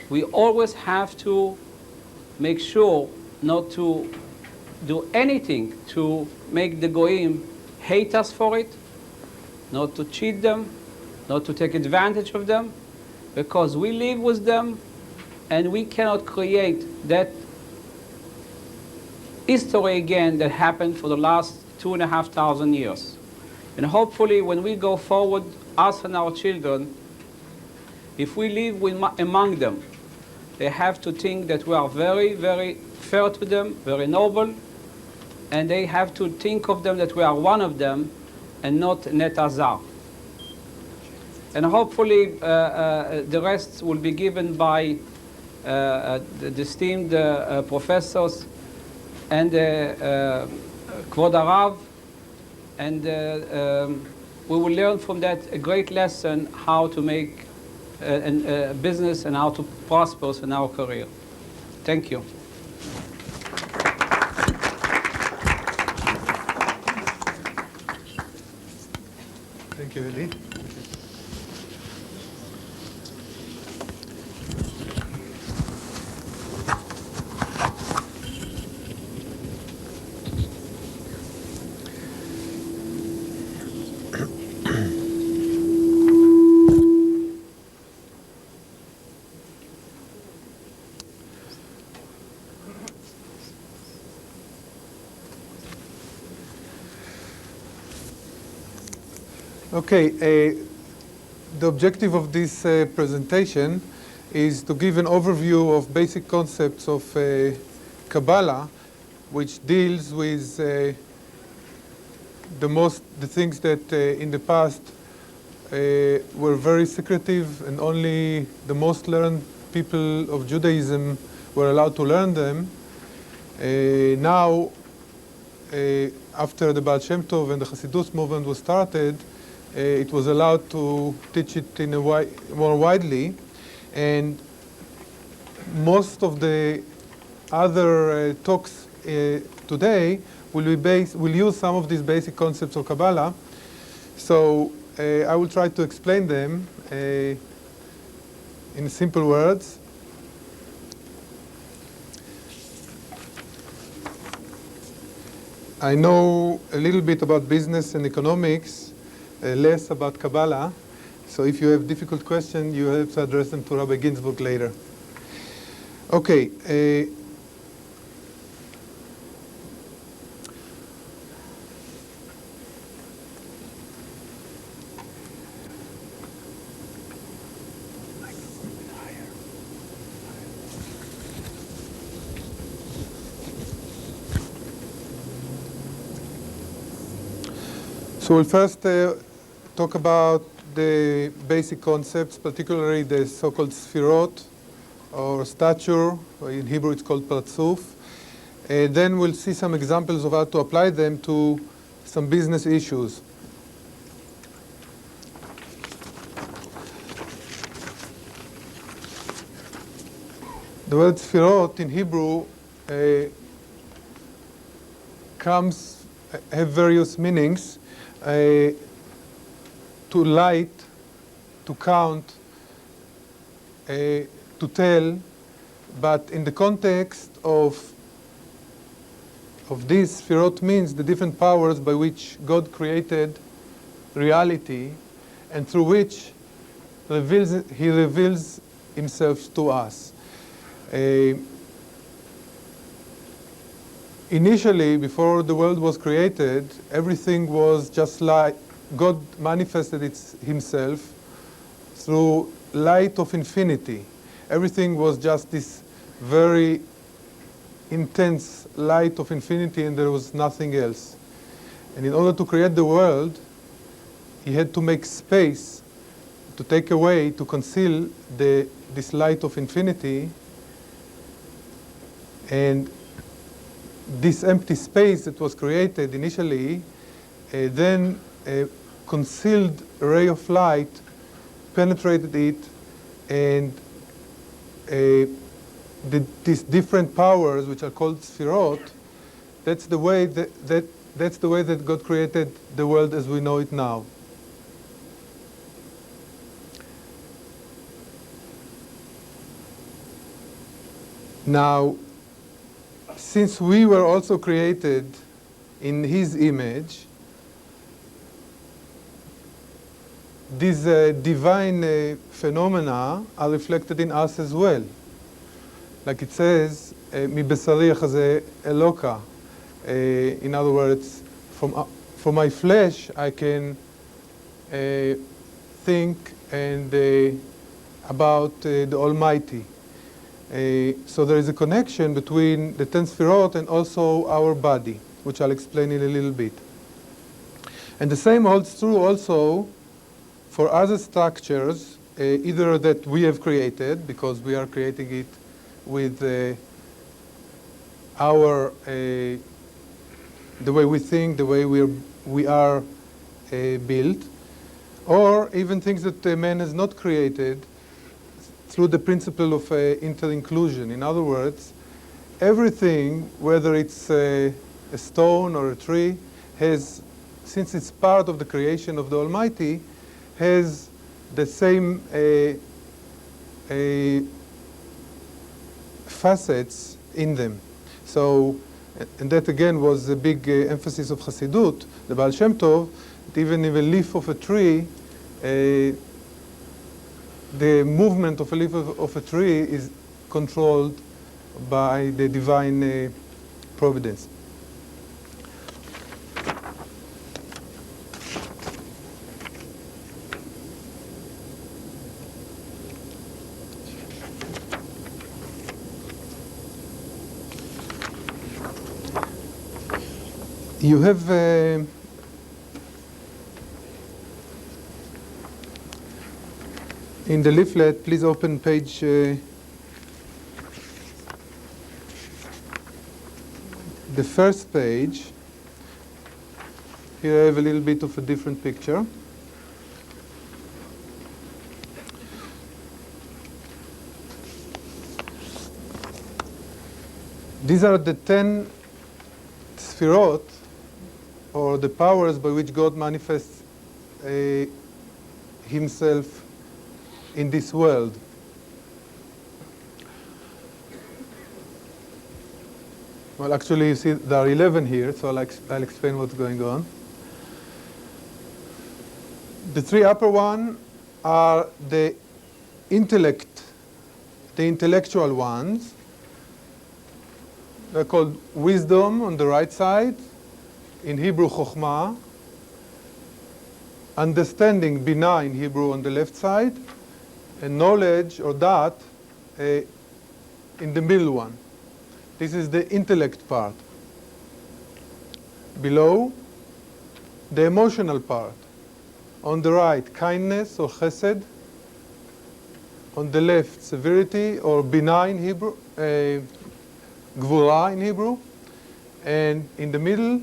Speaker 7: we always have to make sure not to do anything to make the goyim hate us for it, not to cheat them, not to take advantage of them, because we live with them and we cannot create that history again that happened for the last 2,500 years. And hopefully when we go forward, us and our children, if we live among them, they have to think that we are very, very fair to them, very noble, and they have to think of them that we are one of them and not net azar. And hopefully the rest will be given by the esteemed professors and Kvod Harav, and we will learn from that a great lesson how to make a business and how to prosper in our career. Thank you.
Speaker 2: Thank you, Eli. Okay, the objective of this presentation is to give an overview of basic concepts of Kabbalah, which deals with the things that in the past were very secretive, and only the most learned people of Judaism were allowed to learn them. Now, after the Baal Shem Tov and the Hasidus movement was started, it was allowed to teach it in a more widely, and most of the other talks today will use some of these basic concepts of Kabbalah. So I will try to explain them in simple words. I know a little bit about business and economics, less about Kabbalah. So if you have difficult questions, you have to address them to Rabbi Ginsburg later. Okay. So we'll first talk about the basic concepts, particularly the so-called sfirot, or stature. In Hebrew it's called parzuf. Then we'll see some examples of how to apply them to some business issues. The word sfirot in Hebrew have various meanings. To light, to count, to tell, but in the context of this, Sfirot means the different powers by which God created reality, and through which He reveals Himself to us. Initially, before the world was created, everything was just like God manifested Himself through light of infinity. Everything was just this very intense light of infinity, and there was nothing else. And in order to create the world, He had to make space to take away, to conceal this light of infinity. And this empty space that was created initially, then a concealed ray of light penetrated it, and these different powers, which are called sfirot, that's the way that God created the world as we know it now. Now, since we were also created in His image, these divine phenomena are reflected in us as well. Like it says, "Mi-besari achazeh eloka." In other words, from my flesh I can think and about the Almighty. So there is a connection between the 10 sfirot and also our body, which I'll explain in a little bit. And the same holds true also for other structures, either that we have created, because we are creating it with the way we think, the way we are built, or even things that man has not created, through the principle of inter-inclusion. In other words, everything, whether it's a stone or a tree, has, since it's part of the creation of the Almighty, has the same facets in them. So And that again was a big emphasis of Hasidut, the Baal Shem Tov, that even if a leaf of a tree, the movement of a leaf of a tree is controlled by the divine providence. You have in the leaflet, please open page the first page. Here I have a little bit of a different picture. These are the 10 Sfirot, or the powers by which God manifests himself in this world. Well, actually, you see there are 11 here, so I'll explain what's going on. The three upper ones are the intellectual ones. They're called wisdom on the right side, in Hebrew chokhmah, understanding bina in Hebrew on the left side, and knowledge or dat in the middle one. This is the intellect part. Below, the emotional part. On the right, kindness or chesed. On the left, severity or bina in Hebrew, gvura in Hebrew. And in the middle,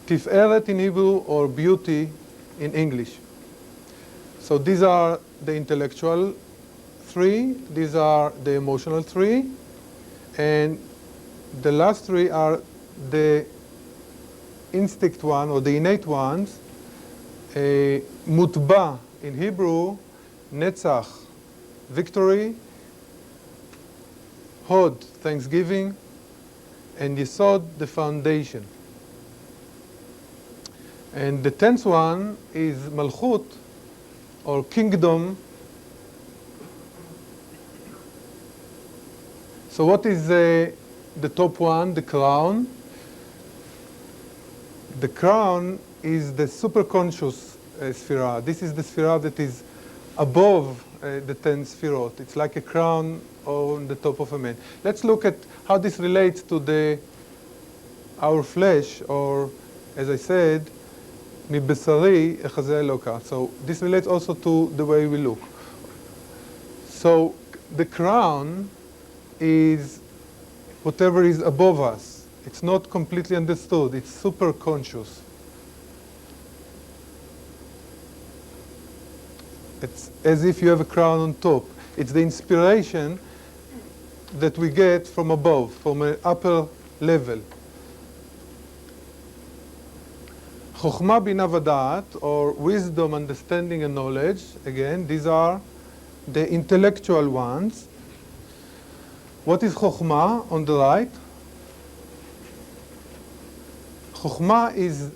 Speaker 2: tiferet in Hebrew or beauty in English. So these are the intellectual three, these are the emotional three, and the last three are the instinct one or the innate ones. Mutba in Hebrew, netzach, victory, hod, thanksgiving, and yesod, the foundation. And the 10th one is malchut, or kingdom. So what is the top one, the crown? The crown is the superconscious sphera. This is the sphera that is above the 10 sphirot. It's like a crown on the top of a man. Let's look at how this relates to our flesh, or as I said, מבשרי אחזה אלוקה. So this relates also to the way we look. So the crown is whatever is above us. It's not completely understood. It's super conscious. It's as if you have a crown on top. It's the inspiration that we get from above, from an upper level. Chokhmah, bina, v'da'at, or wisdom, understanding, and knowledge. Again, these are the intellectual ones. What is chokhmah on the right? Chokhmah is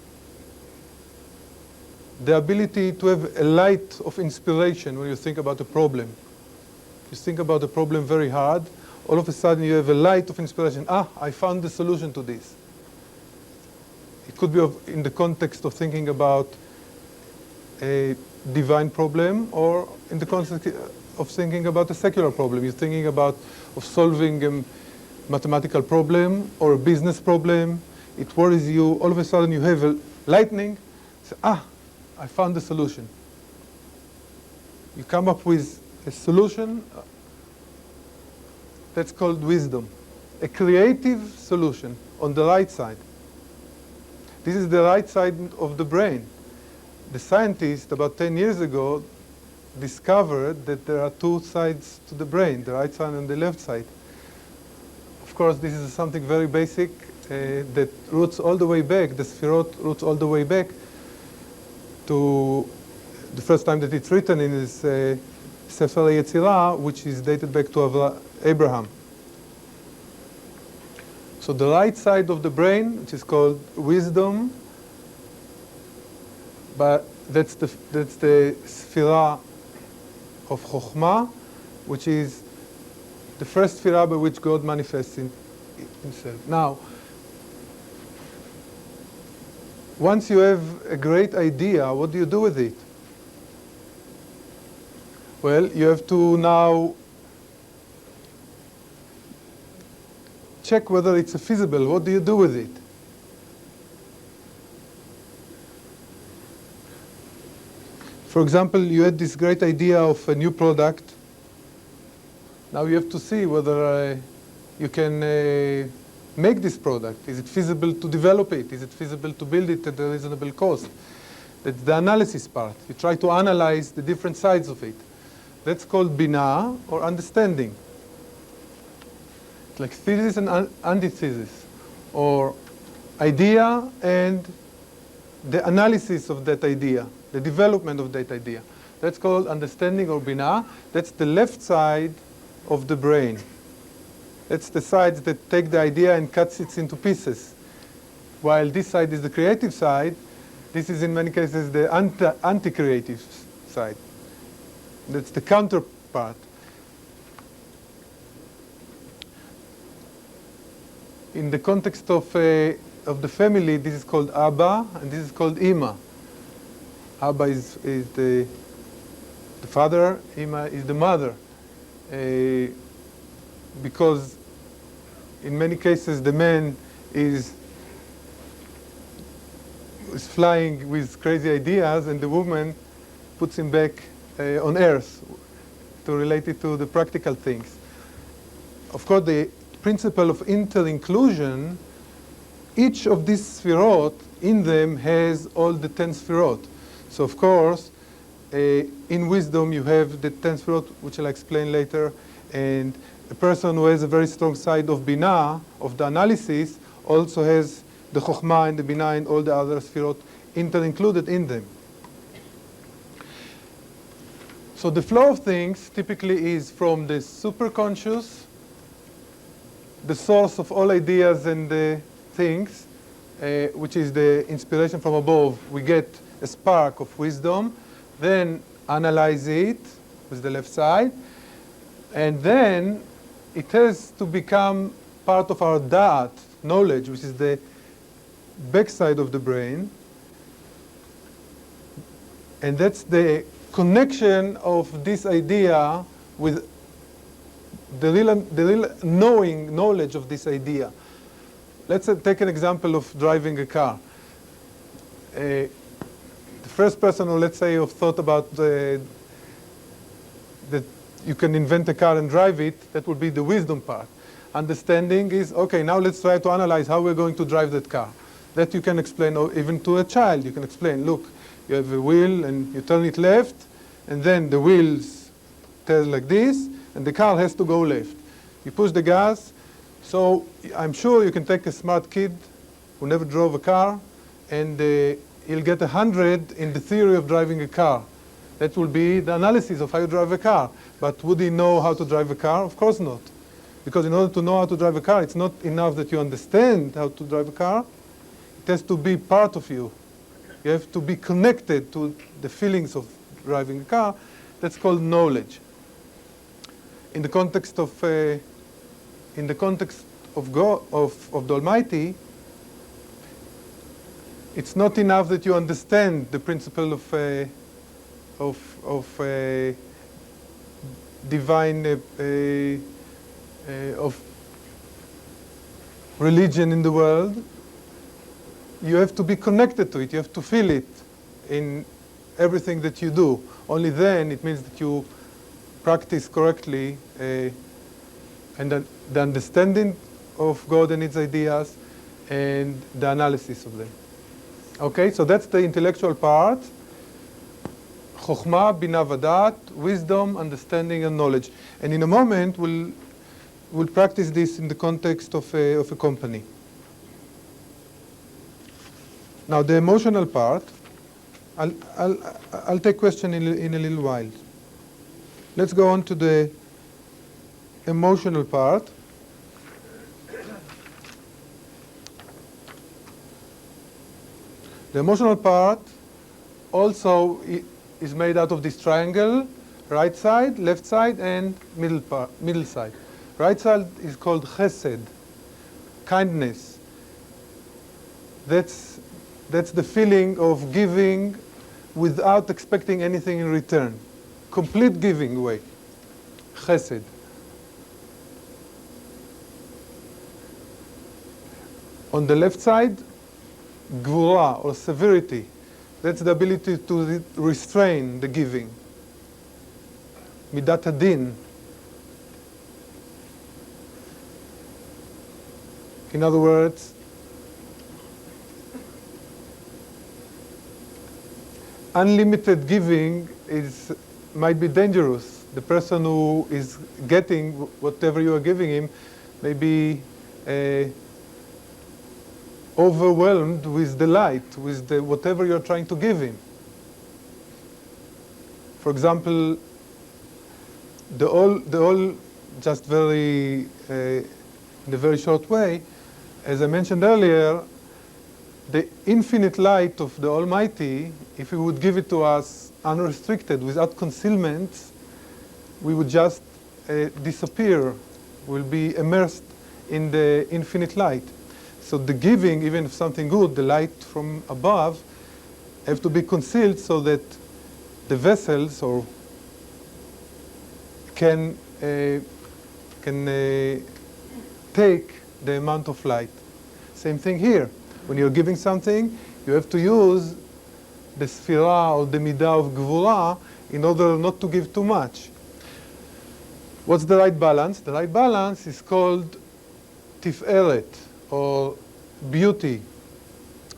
Speaker 2: the ability to have a light of inspiration when you think about a problem. You think about a problem very hard, all of a sudden you have a light of inspiration. I found the solution to this. It could be in the context of thinking about a divine problem, or in the context of thinking about a secular problem. You're thinking about solving a mathematical problem or a business problem. It worries you. All of a sudden you have a lightning. Say, I found the solution. You come up with a solution. That's called wisdom. A creative solution on the right side. This is the right side of the brain. The scientists, about 10 years ago, discovered that there are two sides to the brain, the right side and the left side. Of course, this is something very basic that roots all the way back, the Sfirot roots all the way back to the first time that it's written in his Sefer Yetzirah, which is dated back to Abraham. So the right side of the brain, which is called wisdom, but that's the sphera of Chokhmah, which is the first sphera by which God manifests himself. Now, once you have a great idea, what do you do with it? Well, you have to now check whether it's feasible. What do you do with it? For example, you had this great idea of a new product. Now you have to see whether you can make this product. Is it feasible to develop it? Is it feasible to build it at a reasonable cost? That's the analysis part. You try to analyze the different sides of it. That's called binah, or understanding. It's like thesis and antithesis, or idea and the analysis of that idea, the development of that idea. That's called understanding or binah. That's the left side of the brain. That's the side that take the idea and cuts it into pieces. While this side is the creative side, this is in many cases the anti-creative side. That's the counterpart. In the context of the family, this is called Abba, and this is called Ima. Abba is the father, Ima is the mother. Because in many cases the man is flying with crazy ideas, and the woman puts him back on earth to relate it to the practical things. Of course, the principle of inter-inclusion, each of these sphirot in them has all the 10 sphirot. So of course, in wisdom you have the 10 sphirot, which I'll explain later, and a person who has a very strong side of binah, of the analysis, also has the chokhmah and the binah and all the other sphirot inter-included in them. So the flow of things typically is from the superconscious, the source of all ideas and things, which is the inspiration from above. We get a spark of wisdom, then analyze it with the left side, and then it has to become part of our da'at, knowledge, which is the backside of the brain. And that's the connection of this idea with the real knowledge of this idea. Let's take an example of driving a car. The first person who, let's say, have thought about that you can invent a car and drive it, that would be the wisdom part. Understanding is, okay, now let's try to analyze how we're going to drive that car. That you can explain, or even to a child, you can explain, look, you have a wheel and you turn it left, and then the wheels turn like this, and the car has to go left. You push the gas. So I'm sure you can take a smart kid who never drove a car, and he'll get 100 in the theory of driving a car. That will be the analysis of how you drive a car. But would he know how to drive a car? Of course not. Because in order to know how to drive a car, it's not enough that you understand how to drive a car. It has to be part of you. You have to be connected to the feelings of driving a car. That's called knowledge. In the context of God, of the Almighty, it's not enough that you understand the principle of divine of religion in the world. You have to be connected to it. You have to feel it in everything that you do. Only then it means that you practice correctly, and the understanding of God and its ideas and the analysis of them. Okay, so that's the intellectual part. Chokhmah, binah v'dat, wisdom, understanding, and knowledge. And in a moment, we'll practice this in the context of a company. Now, the emotional part, I'll take question in a little while. Let's go on to the emotional part. The emotional part also is made out of this triangle, right side, left side, and middle side. Right side is called chesed, kindness. That's the feeling of giving without expecting anything in return. Complete giving way, chesed. On the left side, gvura, or severity. That's the ability to restrain the giving. Midat hadin. In other words, unlimited giving might be dangerous. The person who is getting whatever you are giving him may be overwhelmed with delight, with whatever you're trying to give him. For example, the all just very, in a very short way, as I mentioned earlier, the infinite light of the Almighty, if He would give it to us unrestricted, without concealment, we would just disappear, will be immersed in the infinite light. So the giving, even of something good, the light from above, have to be concealed so that the vessels can take the amount of light. Same thing here. When you're giving something, you have to use the sphira or the midah of gvura in order not to give too much. What's the right balance? The right balance is called tiferet, or beauty.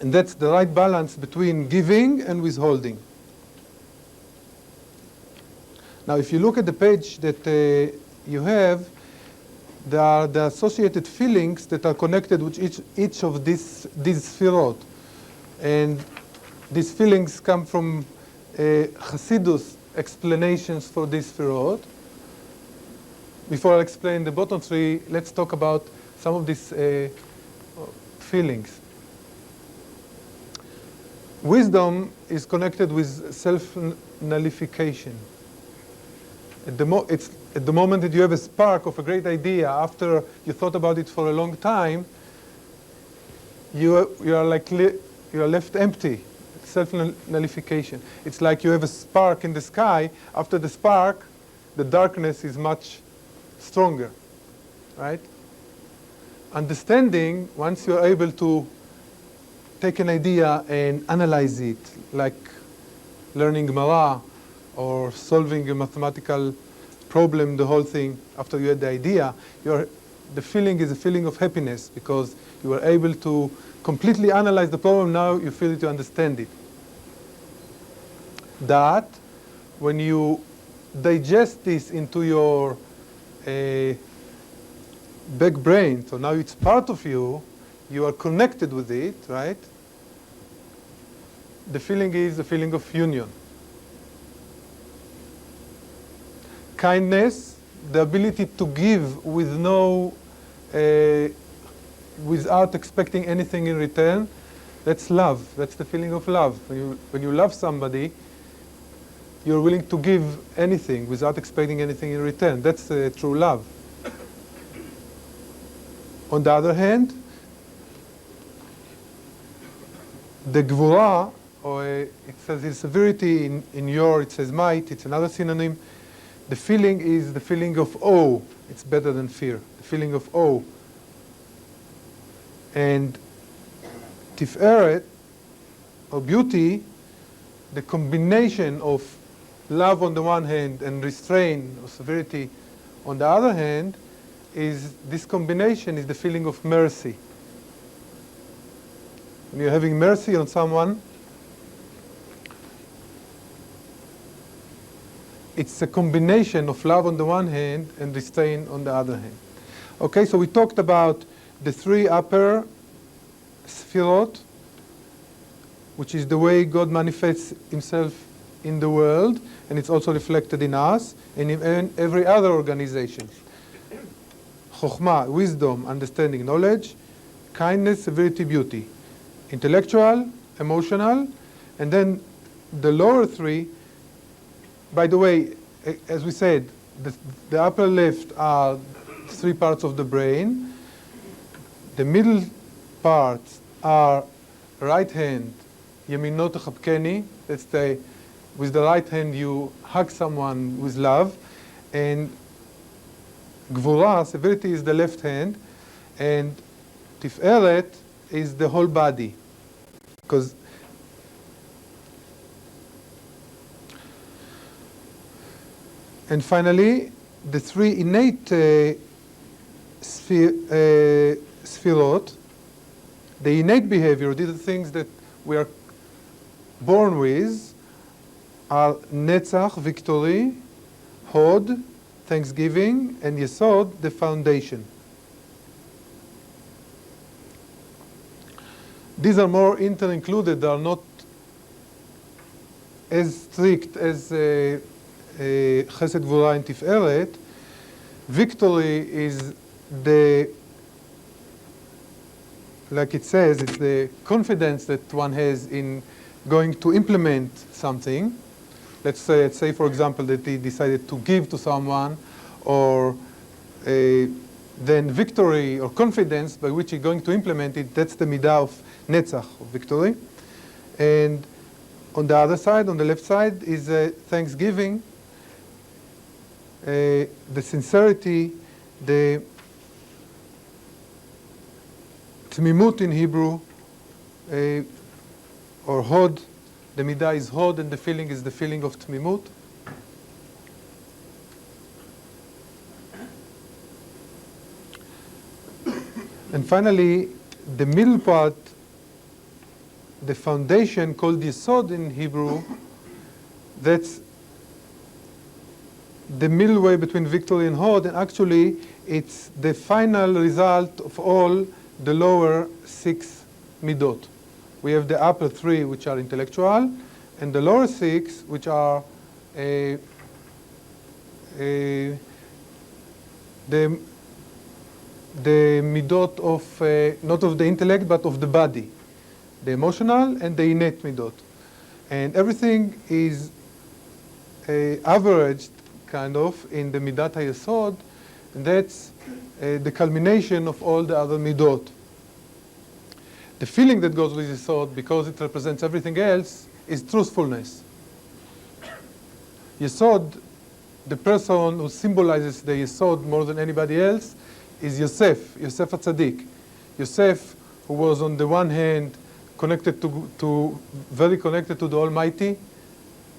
Speaker 2: And that's the right balance between giving and withholding. Now, if you look at the page that you have, there are the associated feelings that are connected with each of these sphirot. And these feelings come from Hasidus explanations for these sphirot. Before I explain the bottom three, let's talk about some of these feelings. Wisdom is connected with self-nullification. At the moment that you have a spark of a great idea, after you thought about it for a long time, you are left empty. Self-nullification. It's like you have a spark in the sky. After the spark, the darkness is much stronger, right? Understanding, once you're able to take an idea and analyze it, like learning Gemara or solving a mathematical problem, the whole thing, after you had the idea, the feeling is a feeling of happiness because you were able to completely analyze the problem. Now you feel that you understand it. That, when you digest this into your back brain, so now it's part of you, you are connected with it, right? The feeling is the feeling of union. Kindness, the ability to give with without expecting anything in return, that's love. That's the feeling of love. When you love somebody, you're willing to give anything without expecting anything in return. That's true love. On the other hand, the gvura, or it says in severity, in your it says might, it's another synonym. The feeling is the feeling of awe. It's better than fear. The feeling of awe. And tiferet, or beauty, the combination of love on the one hand and restraint or severity on the other hand, this combination is the feeling of mercy. When you're having mercy on someone, it's a combination of love on the one hand and restraint on the other hand. Okay, so we talked about the three upper sphirot, which is the way God manifests Himself in the world, and it's also reflected in us and in every other organization. Chokhmah, wisdom, understanding, knowledge; kindness, severity, beauty; intellectual, emotional, and then the lower three, by the way, as we said, the upper left are 3 parts of the brain. The middle parts are right hand, ימינו תחבקני, that's with the right hand you hug someone with love, and גבורה, severity, is the left hand, and תפארת is the whole body. Because and finally, the 3 innate sphirot, the innate behavior, these are things that we are born with, are netzach, victory, hod, thanksgiving, and yesod, the foundation. These are more inter-included, they are not as strict as chesed, gvura, and tiferet. Victory is the, like it says, it's the confidence that one has in going to implement something. Let's say, for example, that he decided to give to someone, or then victory or confidence by which he's going to implement it, that's the midah of netzach, of victory. And on the other side, on the left side, is thanksgiving, the sincerity, the tmimut in Hebrew, or hod. The midah is hod, and the feeling is the feeling of tmimut. And finally, the middle part, the foundation called yesod in Hebrew, that's the middle way between victory and hod, and actually it's the final result of all the lower 6 midot. We have the upper 3, which are intellectual, and the lower 6, which are the midot of, not of the intellect, but of the body, the emotional and the innate midot. And everything is averaged, kind of, in the midat hayesod, and that's the culmination of all the other midot. The feeling that goes with yesod, because it represents everything else, is truthfulness. Yesod, the person who symbolizes the yesod more than anybody else, is Yosef HaTzadik. Yosef, who was on the one hand connected very connected to the Almighty,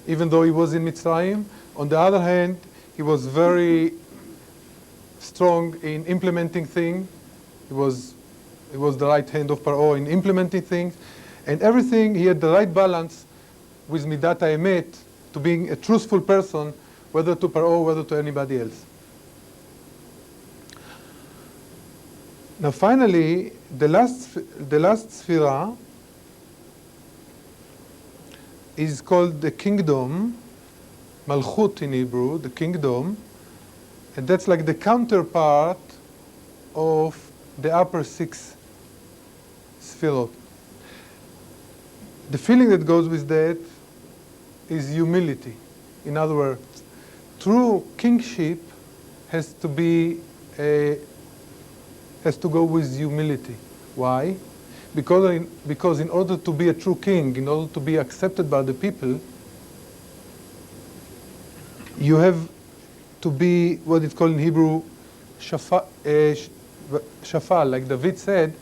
Speaker 2: even though he was in Mitzrayim. On the other hand, he was very strong in implementing things. He was the right hand of Paro in implementing things. And everything, he had the right balance with Midat HaEmet, to being a truthful person, whether to Paro, whether to anybody else. Now finally, the last sphera is called the kingdom, Malchut in Hebrew, the kingdom, and that's like the counterpart of the upper 6 sphirot. The feeling that goes with that is humility. In other words, true kingship has to go with humility. Why? Because in order to be a true king, in order to be accepted by the people, you have to be what it's called in Hebrew, shafal, like David said,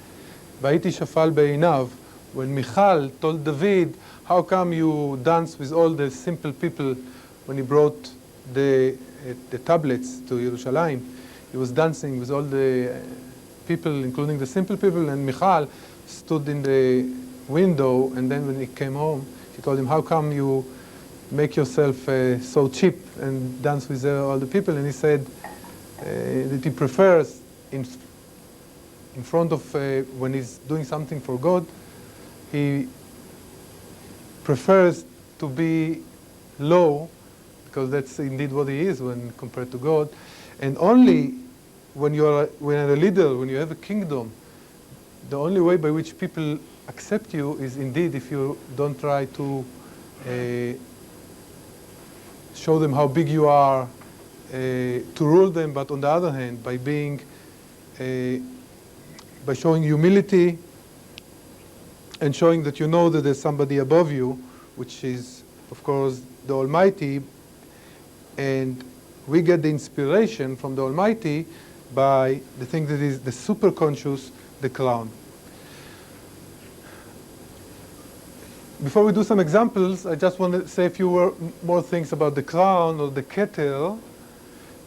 Speaker 2: Va'iti shafal be'inav. When Michal told David, how come you dance with all the simple people when he brought the tablets to Yerushalayim? He was dancing with all the people, including the simple people, and Michal stood in the window, and then when he came home, she told him, how come you make yourself so cheap and dance with all the people? And he said that he prefers in front of, when he's doing something for God, he prefers to be low, because that's indeed what he is when compared to God. And only when you're a leader, when you have a kingdom, the only way by which people accept you is indeed if you don't try to show them how big you are, to rule them, but on the other hand, by being, by showing humility and showing that you know that there's somebody above you, which is, of course, the Almighty, and we get the inspiration from the Almighty by the thing that is the superconscious, the crown. Before we do some examples, I just want to say a few more things about the crown or the keter.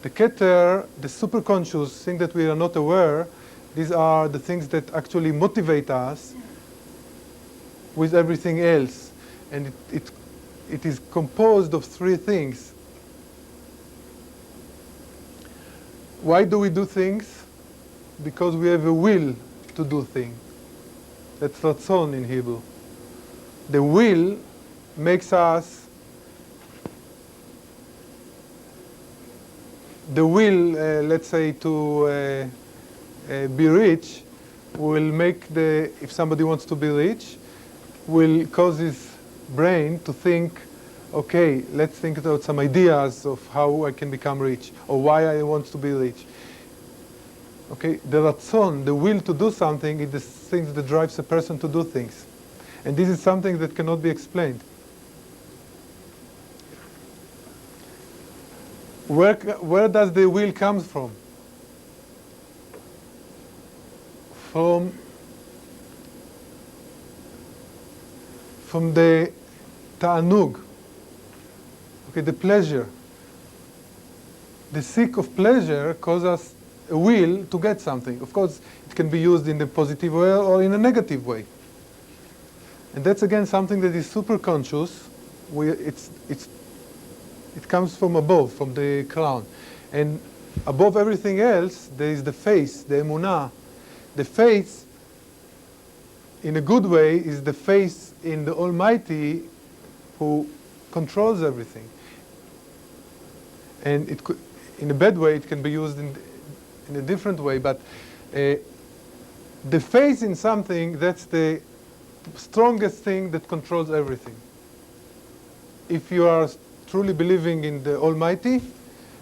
Speaker 2: The keter, the superconscious thing that we are not aware, these are the things that actually motivate us with everything else. And it is composed of three things. Why do we do things? Because we have a will to do things. That's Sheraton in Hebrew. The will makes us, the will, let's say, to be rich, will make if somebody wants to be rich, will cause his brain to think, okay, let's think about some ideas of how I can become rich, or why I want to be rich. Okay, the ratzon, the will to do something, is the thing that drives a person to do things. And this is something that cannot be explained. Where does the will come from? From the ta'anug, okay, the pleasure. The seek of pleasure causes us a will to get something. Of course, it can be used in a positive way or in a negative way. And that's again something that is super conscious. It comes from above, from the crown. And above everything else, there is the faith, the emunah. The faith, in a good way, is the faith in the Almighty who controls everything. And in a bad way, it can be used in a different way. But the faith in something, that's the strongest thing that controls everything. If you are truly believing in the Almighty,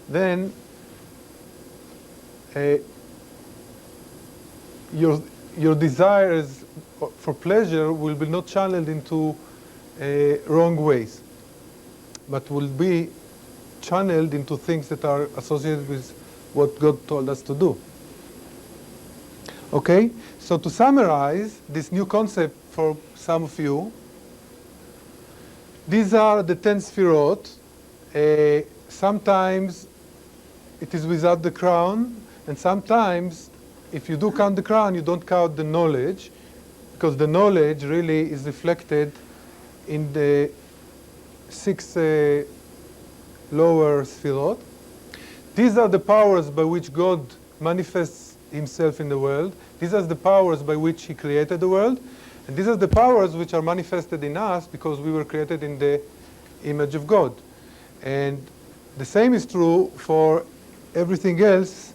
Speaker 2: then your desires for pleasure will be not channeled into wrong ways, but will be channeled into things that are associated with what God told us to do. Okay? So to summarize this new concept for some of you, these are the 10 sefirot. Sometimes it is without the crown, and sometimes if you do count the crown, you don't count the knowledge, because the knowledge really is reflected in the 6 lower sefirot. These are the powers by which God manifests himself in the world. These are the powers by which he created the world. And these are the powers which are manifested in us because we were created in the image of God. And the same is true for everything else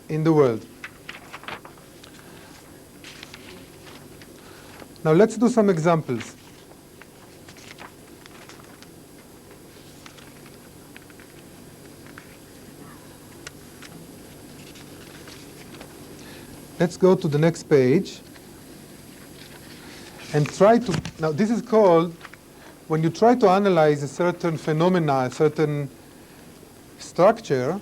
Speaker 2: in the world. Now let's do some examples. Let's go to the next page and try to, now this is called, when you try to analyze a certain phenomena, a certain structure,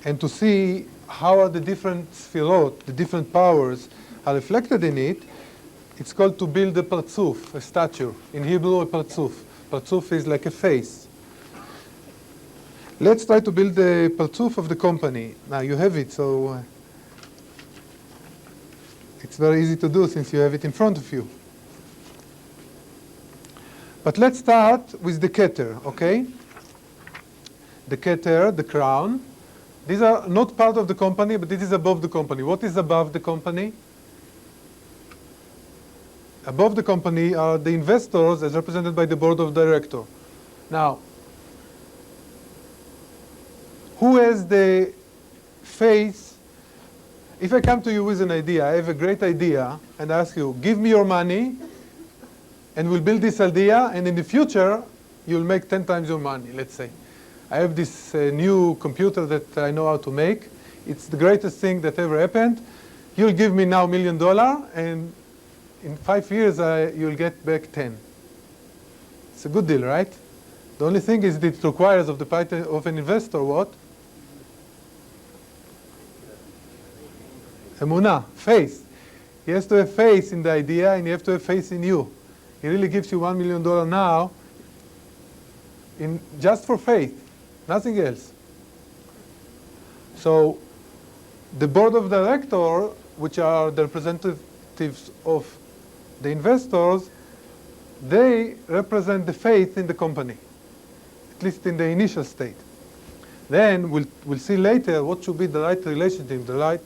Speaker 2: and to see how are the different sefirot, the different powers are reflected in it, it's called to build a parzuf, a statue. In Hebrew, a parzuf. Parzuf is like a face. Let's try to build the parzuf of the company. Now you have it, so it's very easy to do since you have it in front of you. But let's start with the keter, okay? The keter, the crown. These are not part of the company, but this is above the company. What is above the company? Above the company are the investors as represented by the board of directors. Now, who has the faith If I come to you with an idea, I have a great idea, and I ask you, give me your money, and we'll build this idea, and in the future, you'll make 10 times your money, let's say. I have this new computer that I know how to make. It's the greatest thing that ever happened. You'll give me now $1 million, and in 5 years, you'll get back 10. It's a good deal, right? The only thing is that it requires of the part of an investor what? Emunah, faith. He has to have faith in the idea, and he has to have faith in you. He really gives you $1 million now just for faith, nothing else. So the board of directors, which are the representatives of the investors, they represent the faith in the company, at least in the initial state. Then we'll see later what should be the right relationship, the right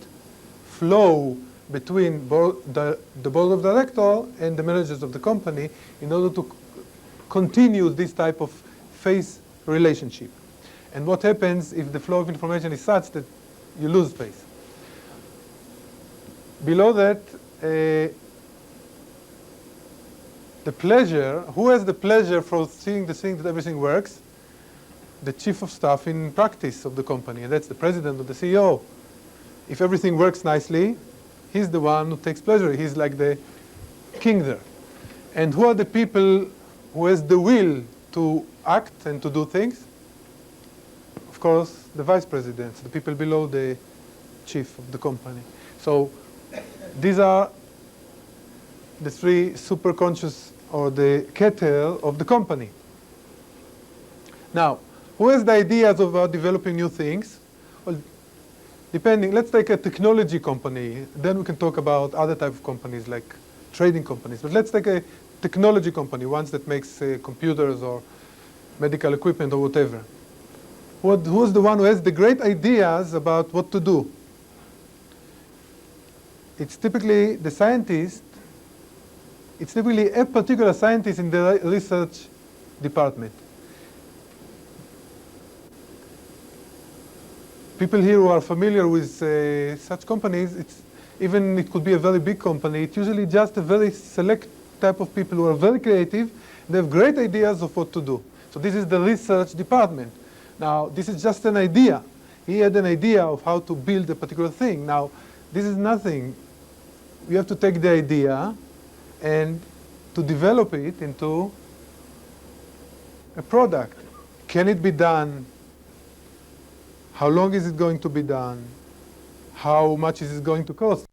Speaker 2: flow between the board of directors and the managers of the company in order to continue this type of faith relationship. And what happens if the flow of information is such that you lose faith? Below that, the pleasure, who has the pleasure for seeing the thing that everything works? The chief of staff in practice of the company, and that's the president or the CEO. If everything works nicely, he's the one who takes pleasure. He's like the king there. And who are the people who has the will to act and to do things? Of course, the vice presidents, the people below the chief of the company. So these are the three super conscious, or the kettle of the company. Now, who has the ideas about developing new things? Well, depending, let's take a technology company. Then we can talk about other type of companies like trading companies. But let's take a technology company, ones that makes computers or medical equipment or whatever. Who's the one who has the great ideas about what to do? It's typically the scientist. It's typically a particular scientist in the research department. People here who are familiar with such companies, it could be a very big company. It's usually just a very select type of people who are very creative. They have great ideas of what to do. So this is the research department. Now, this is just an idea. He had an idea of how to build a particular thing. Now, this is nothing. You have to take the idea and to develop it into a product. Can it be done? How long is it going to be done? How much is it going to cost?